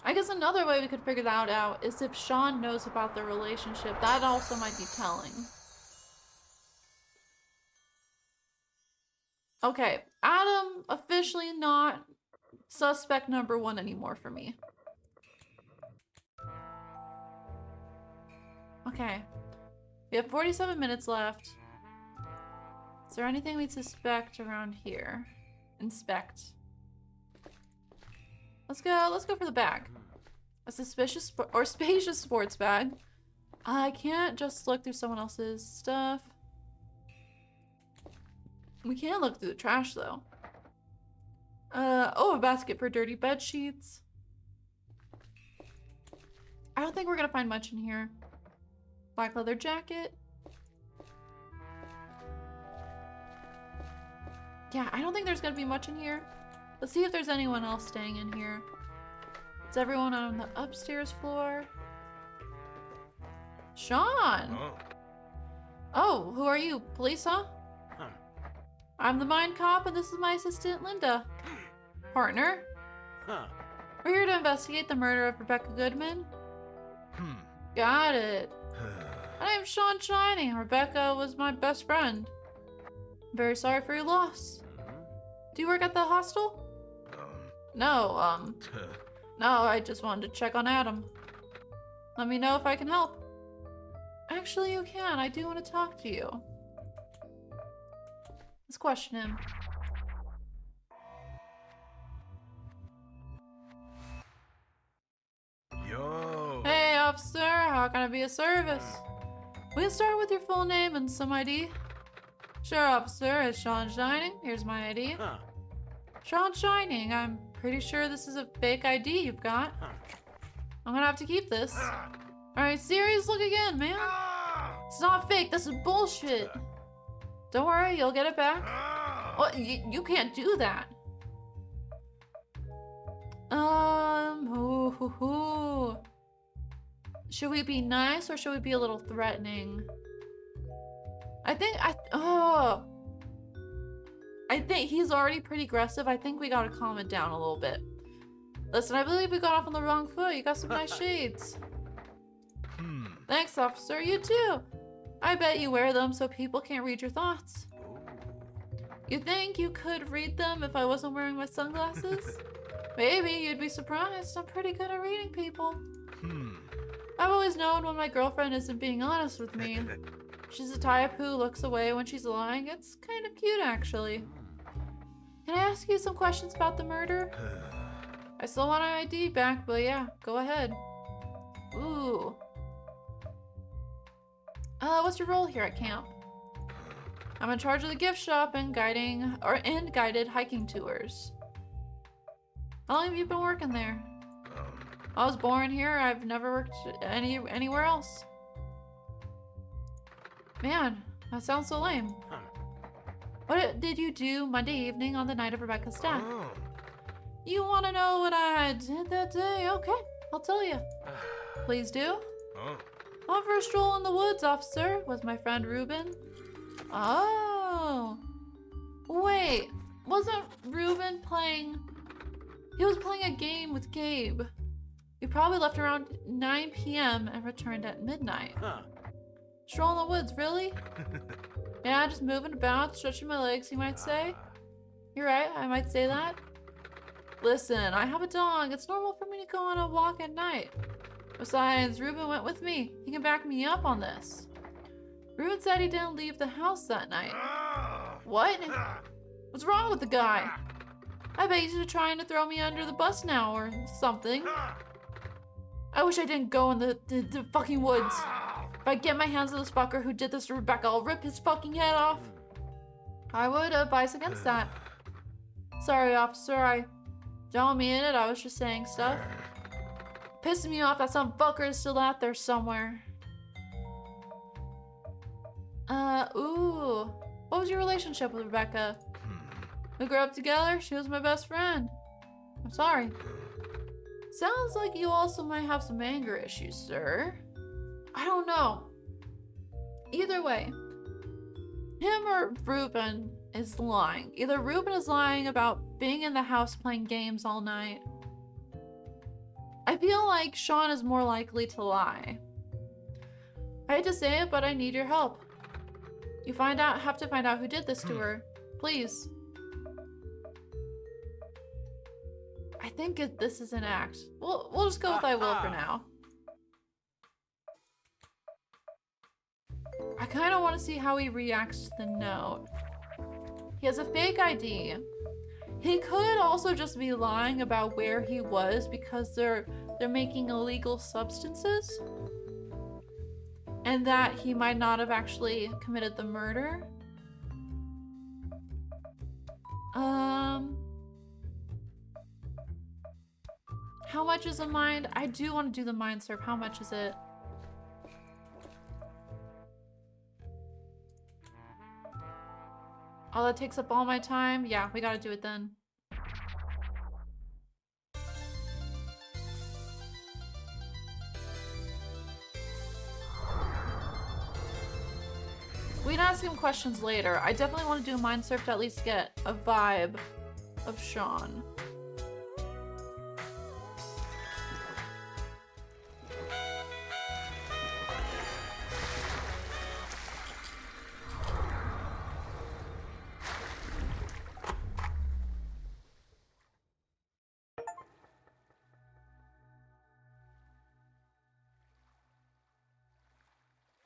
I guess another way we could figure that out is if Sean knows about their relationship. That also might be telling. Okay, Adam officially not suspect number 1 anymore for me. Okay, we have 47 minutes left. Is there anything we'd suspect around here? Inspect. Let's go for the bag. A suspicious or spacious sports bag. I can't just look through someone else's stuff. We can look through the trash though. Oh, a basket for dirty bed sheets. I don't think we're gonna find much in here. Black leather jacket. Yeah, I don't think there's gonna be much in here. Let's see if there's anyone else staying in here. Is everyone on the upstairs floor? Sean! Oh. Oh, who are you? Police, huh? Huh. I'm the MINDCOP and this is my assistant, Linda. Partner, Huh. we're here to investigate the murder of Rebecca Goodman. Got it. My name's Sean Shining. Rebecca was my best friend. I'm very sorry for your loss. Do you work at the hostel? No, no, I just wanted to check on Adam. Let me know if I can help. Actually, you can. I do want to talk to you. Let's question him. Yo. Hey, officer. How can I be of service? We can start with your full name and some ID. Sure, officer. It's Sean Shining. Here's my ID. Huh. Sean Shining. I'm pretty sure this is a fake ID you've got. Huh. I'm gonna have to keep this. Alright, serious look again, man. It's not fake. This is bullshit. Don't worry, you'll get it back. What? You can't do that. Should we be nice or should we be a little threatening? I think he's already pretty aggressive. I think we gotta calm it down a little bit. Listen, I believe we got off on the wrong foot. You got some nice shades. Thanks, officer. You too. I bet you wear them so people can't read your thoughts. You think you could read them if I wasn't wearing my sunglasses? Maybe you'd be surprised. I'm pretty good at reading people. I've always known when my girlfriend isn't being honest with me. She's the type who looks away when she's lying. It's kind of cute, actually. Can I ask you some questions about the murder? I still want my ID back, but yeah, go ahead. Ooh. What's your role here at camp? I'm in charge of the gift shop and guided hiking tours. How long have you been working there? I was born here. I've never worked anywhere else. Man, that sounds so lame. What did you do Monday evening on the night of Rebecca's death? You want to know what I did that day? Okay, I'll tell you. Please do. Went for a stroll in the woods, officer, with my friend Ruben. Oh. Wait, wasn't Ruben playing... He was playing a game with Gabe. We probably left around 9 p.m. and returned at midnight. Stroll in the woods, really? Yeah, just moving about, stretching my legs, you might say. You're right, I might say that. Listen, I have a dog. It's normal for me to go on a walk at night. Besides, Ruben went with me. He can back me up on this. Ruben said he didn't leave the house that night. What? What's wrong with the guy? I bet he's trying to throw me under the bus now or something. I wish I didn't go in the fucking woods. If I get my hands on this fucker who did this to Rebecca, I'll rip his fucking head off. I would advise against that. Sorry, officer, I don't mean it. I was just saying stuff. Pissing me off that some fucker is still out there somewhere. Ooh. What was your relationship with Rebecca? We grew up together. She was my best friend. I'm sorry. Sounds like you also might have some anger issues, sir. I don't know. Either way, him or Ruben is lying. Either Ruben is lying about being in the house playing games all night. I feel like Sean is more likely to lie. I hate to say it, but I need your help. You have to find out who did this to her. Please. I think this is an act. We'll just go with I will for now. I kind of want to see how he reacts to the note. He has a fake ID. He could also just be lying about where he was because they're they're making illegal substances, and that he might not have actually committed the murder. How much is a mind? I do want to do the mind surf. How much is it? Oh, that takes up all my time? Yeah, we gotta do it then. We can ask him questions later. I definitely want to do a mind surf to at least get a vibe of Sean.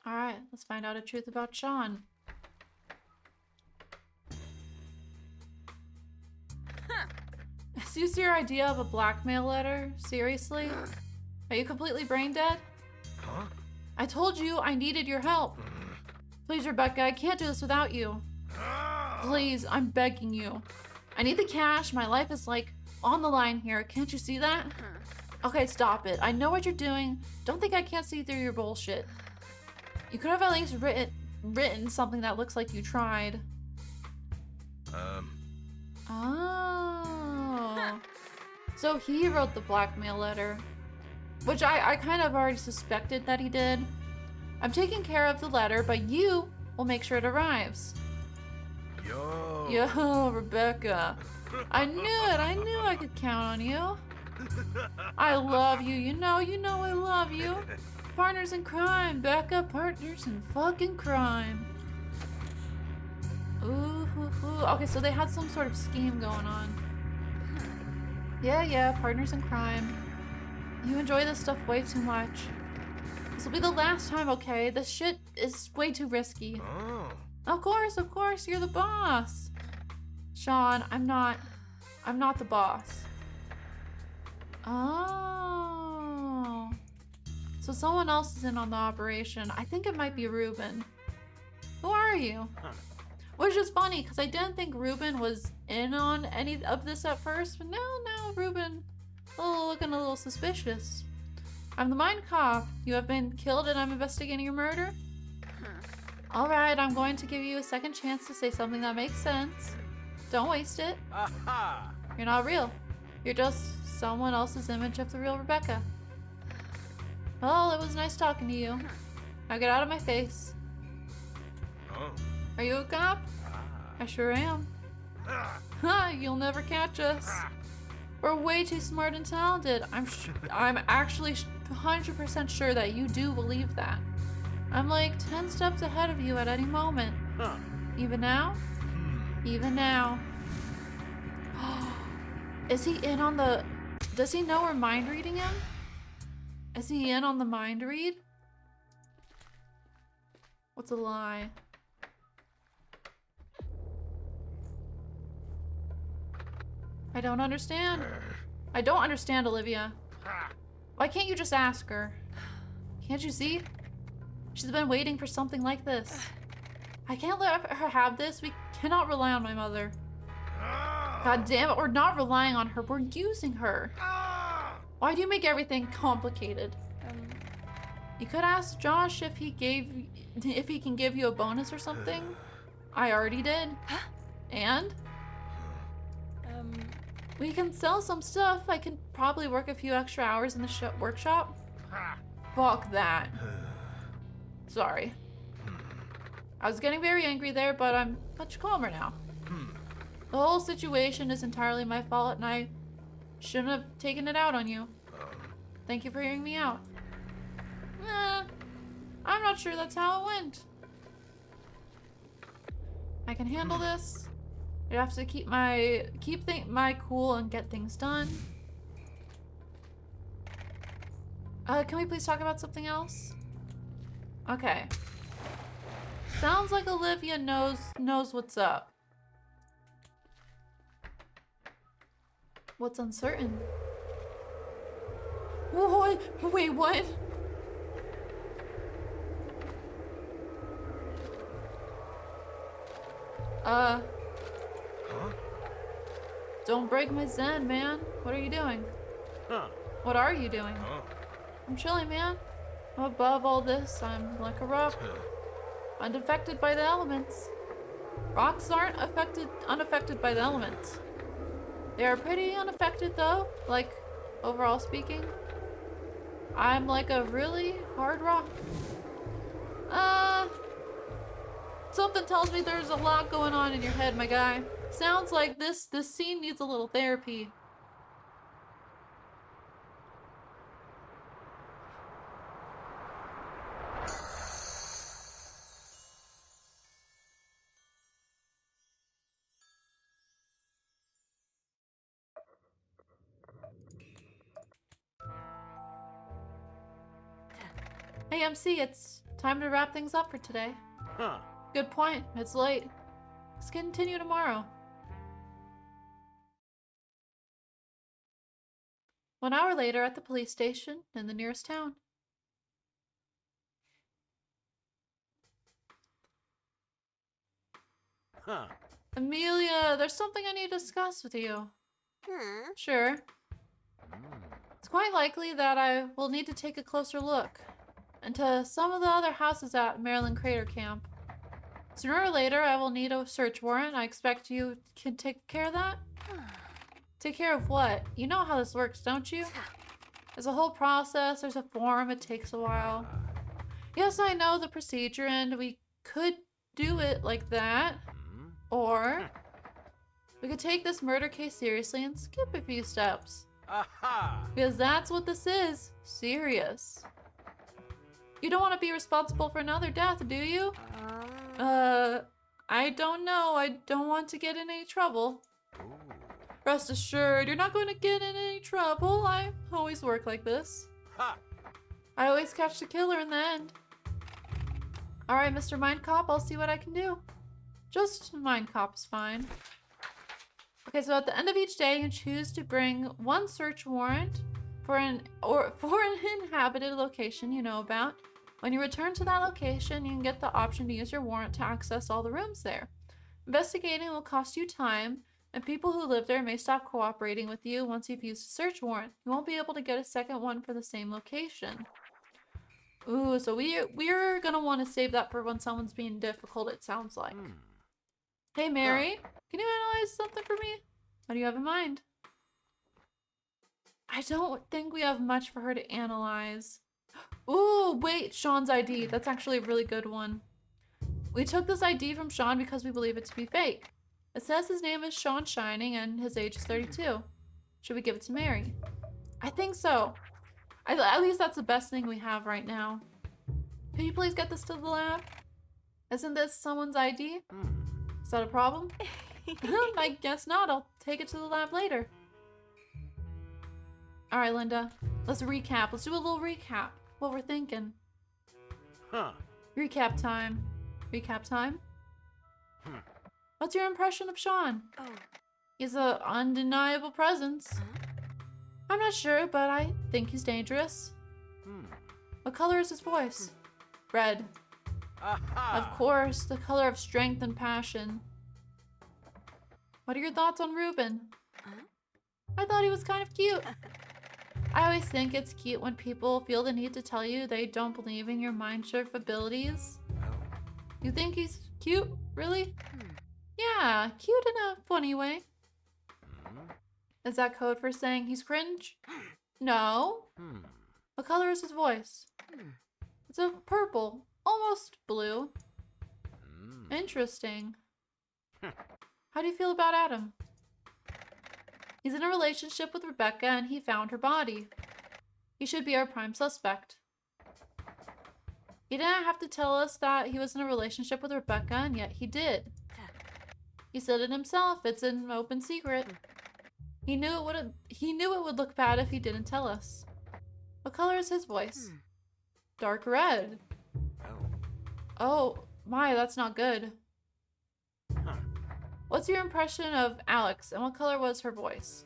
Alright, let's find out the truth about Sean. Is this your idea of a blackmail letter? Seriously? Are you completely brain dead? Huh? I told you I needed your help. Please, Rebecca, I can't do this without you. Please, I'm begging you. I need the cash. My life is like on the line here. Can't you see that? Okay, stop it. I know what you're doing. Don't think I can't see through your bullshit. You could have at least written something that looks like you tried. Oh. So he wrote the blackmail letter. Which I kind of already suspected that he did. I'm taking care of the letter, but you will make sure it arrives. Yo, Rebecca. I knew it. I knew I could count on you. I love you. You know I love you. Partners in crime, Becca. Partners in fucking crime. Ooh, okay, so they had some sort of scheme going on. Yeah, partners in crime. You enjoy this stuff way too much. This will be the last time, okay? This shit is way too risky. Oh. Of course, you're the boss. Sean, I'm not the boss. Oh. So someone else is in on the operation. I think it might be Ruben. Who are you? Which is funny, because I didn't think Ruben was in on any of this at first, but no, Ruben, looking a little suspicious. I'm the MINDCOP. You have been killed and I'm investigating your murder? Alright, I'm going to give you a second chance to say something that makes sense. Don't waste it. Aha! You're not real. You're just someone else's image of the real Rebecca. Well, it was nice talking to you. Now get out of my face. Oh. Are you a cop? I sure am. Ha! You'll never catch us. We're way too smart and talented. I'm actually 100% sure that you do believe that. I'm like 10 steps ahead of you at any moment. Huh. Even now? Even now. Is he in on the... Does he know we're mind reading him? Is he in on the mind read? What's a lie? I don't understand. I don't understand, Olivia. Why can't you just ask her? Can't you see? She's been waiting for something like this. I can't let her have this. We cannot rely on my mother. God damn it, we're not relying on her. We're using her. Why do you make everything complicated? You could ask Josh if he can give you a bonus or something. I already did. And? We can sell some stuff. I can probably work a few extra hours in the workshop. Fuck that. Sorry. I was getting very angry there, but I'm much calmer now. The whole situation is entirely my fault, and I shouldn't have taken it out on you. Thank you for hearing me out. I'm not sure that's how it went. I can handle this. I have to keep my cool and get things done. Can we please talk about something else? Okay. Sounds like Olivia knows what's up. What's uncertain? What? Wait, what? Huh? Don't break my zen, man. What are you doing? Huh? What are you doing? Huh? I'm chilling, man. I'm above all this. I'm like a rock, unaffected by the elements. Rocks aren't unaffected by the elements. They are pretty unaffected though, like, overall speaking. I'm like a really hard rock. Something tells me there's a lot going on in your head, my guy. Sounds like this scene needs a little therapy. Hey, MC, it's time to wrap things up for today. Huh? Good point. It's late. Let's continue tomorrow. 1 hour later at the police station in the nearest town. Huh? Amelia, there's something I need to discuss with you. Sure. It's quite likely that I will need to take a closer look into some of the other houses at Maryland Crater Camp. Sooner or later, I will need a search warrant. I expect you can take care of that? Take care of what? You know how this works, don't you? There's a whole process, there's a form, it takes a while. Yes, I know the procedure, and we could do it like that. Or we could take this murder case seriously and skip a few steps. Aha! Because that's what this is. Serious. You don't want to be responsible for another death, do you? I don't know. I don't want to get in any trouble. Rest assured, you're not going to get in any trouble. I always work like this. Ha! I always catch the killer in the end. Alright, Mr. MINDCOP, I'll see what I can do. Just MINDCOP's fine. Okay, so at the end of each day, you choose to bring one search warrant for an inhabited location you know about. When you return to that location, you can get the option to use your warrant to access all the rooms there. Investigating will cost you time, and people who live there may stop cooperating with you once you've used a search warrant. You won't be able to get a second one for the same location. Ooh, so we're gonna want to save that for when someone's being difficult, it sounds like. Hey, Mary, can you analyze something for me? What do you have in mind? I don't think we have much for her to analyze. Ooh, wait, Sean's ID. That's actually a really good one. We took this ID from Sean because we believe it to be fake. It says his name is Sean Shining and his age is 32. Should we give it to Mary? I think so. At least that's the best thing we have right now. Could you please get this to the lab? Isn't this someone's ID? Is that a problem? I guess not. I'll take it to the lab later. Alright, Linda. Let's recap. Let's do a little recap. What we're thinking. Huh? Recap time. Recap time? What's your impression of Sean? He's an undeniable presence. I'm not sure, but I think he's dangerous. What color is his voice? Red. Aha! Of course, the color of strength and passion. What are your thoughts on Ruben? I thought he was kind of cute. I always think it's cute when people feel the need to tell you they don't believe in your mind shift abilities. You think he's cute? Really? Yeah, cute in a funny way. Is that code for saying he's cringe? No. What color is his voice? It's a purple, almost blue. Interesting. How do you feel about Adam? He's in a relationship with Rebecca and he found her body. He should be our prime suspect. He didn't have to tell us that he was in a relationship with Rebecca, and yet he did. He said it himself. It's an open secret. He knew it would look bad if he didn't tell us. What color is his voice? Dark red. Oh my, that's not good. What's your impression of Alex, and what color was her voice?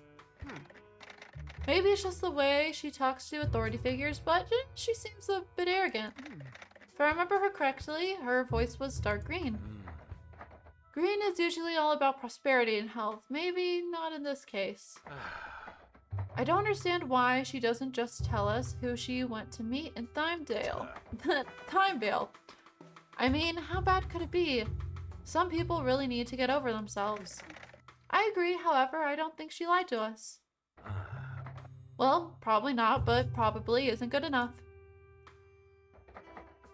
Maybe it's just the way she talks to authority figures, but she seems a bit arrogant. If I remember her correctly, her voice was dark green. Green is usually all about prosperity and health. Maybe not in this case. I don't understand why she doesn't just tell us who she went to meet in Thimedale. Thimedale. I mean, how bad could it be? Some people really need to get over themselves. I agree, however, I don't think she lied to us. Well, probably not, but probably isn't good enough.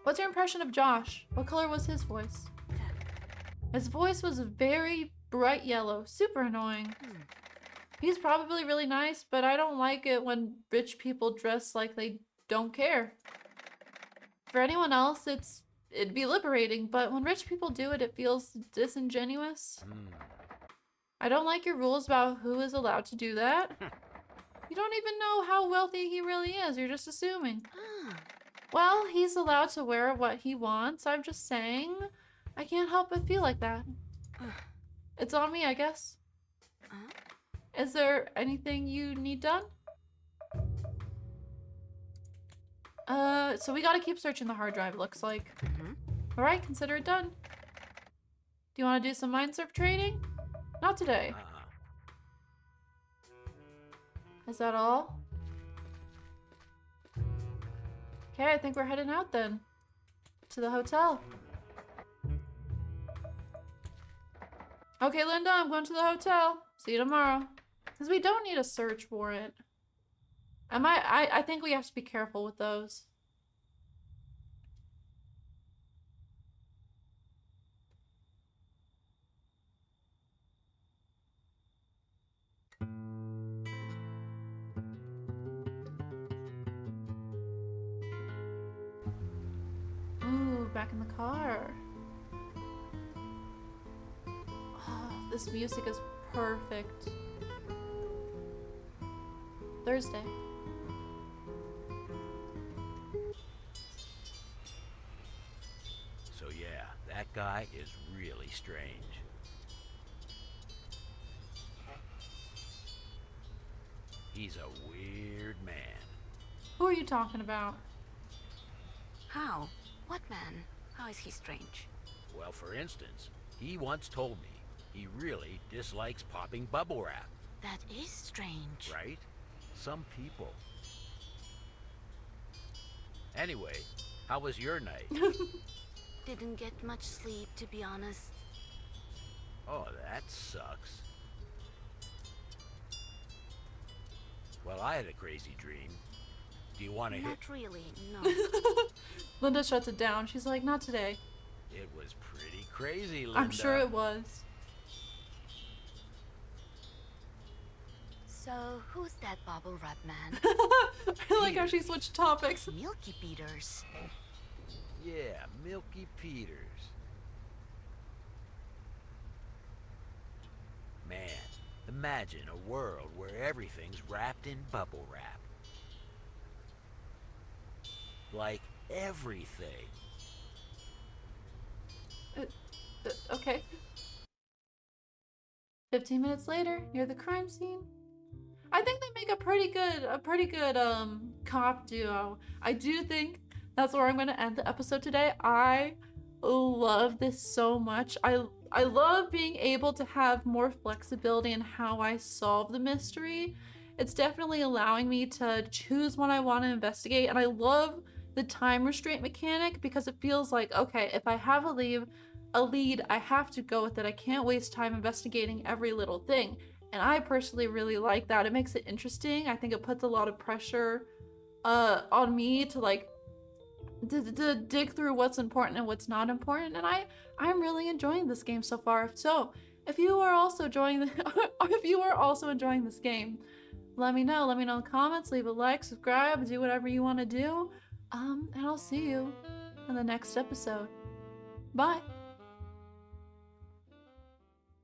What's your impression of Josh? What color was his voice? His voice was very bright yellow, super annoying. He's probably really nice, but I don't like it when rich people dress like they don't care. For anyone else, it'd be liberating, but when rich people do it, it feels disingenuous. I don't like your rules about who is allowed to do that. You don't even know how wealthy he really is, you're just assuming. Well, he's allowed to wear what he wants, I'm just saying. I can't help but feel like that. It's on me, I guess. Is there anything you need done? So we gotta keep searching the hard drive, looks like. Alright, consider it done. Do you want to do some mind surf training? Not today. Is that all? Okay, I think we're heading out then. To the hotel. Okay, Linda, I'm going to the hotel. See you tomorrow. Because we don't need a search warrant. I think we have to be careful with those. Ooh, back in the car. Oh, this music is perfect. Thursday. So yeah, that guy is really strange. He's a weird man. Who are you talking about? How? What man? How is he strange? Well, for instance, he once told me he really dislikes popping bubble wrap. That is strange. Right? Some people. Anyway, how was your night? Didn't get much sleep, to be honest. Oh, that sucks. Well, I had a crazy dream. Do you want to hear? Not really, no. Linda shuts it down. She's like, not today. It was pretty crazy, Linda. I'm sure it was. So, who's that bubble wrap man? I like how she switched topics. Milky Peters. Yeah, Milky Peters. Man, imagine a world where everything's wrapped in bubble wrap. Like everything. Okay. 15 minutes later, near the crime scene. I think they make a pretty good cop duo. I do think that's where I'm gonna end the episode today. I love this so much. I love being able to have more flexibility in how I solve the mystery. It's definitely allowing me to choose what I want to investigate, and I love the time restraint mechanic because it feels like, okay, if I have a lead, I have to go with it. I can't waste time investigating every little thing. And I personally really like that. It makes it interesting. I think it puts a lot of pressure on me to like to dig through what's important and what's not important. And I'm really enjoying this game so far. So if you are also enjoying this game, let me know. Let me know in the comments. Leave a like, subscribe, do whatever you want to do. And I'll see you in the next episode. Bye.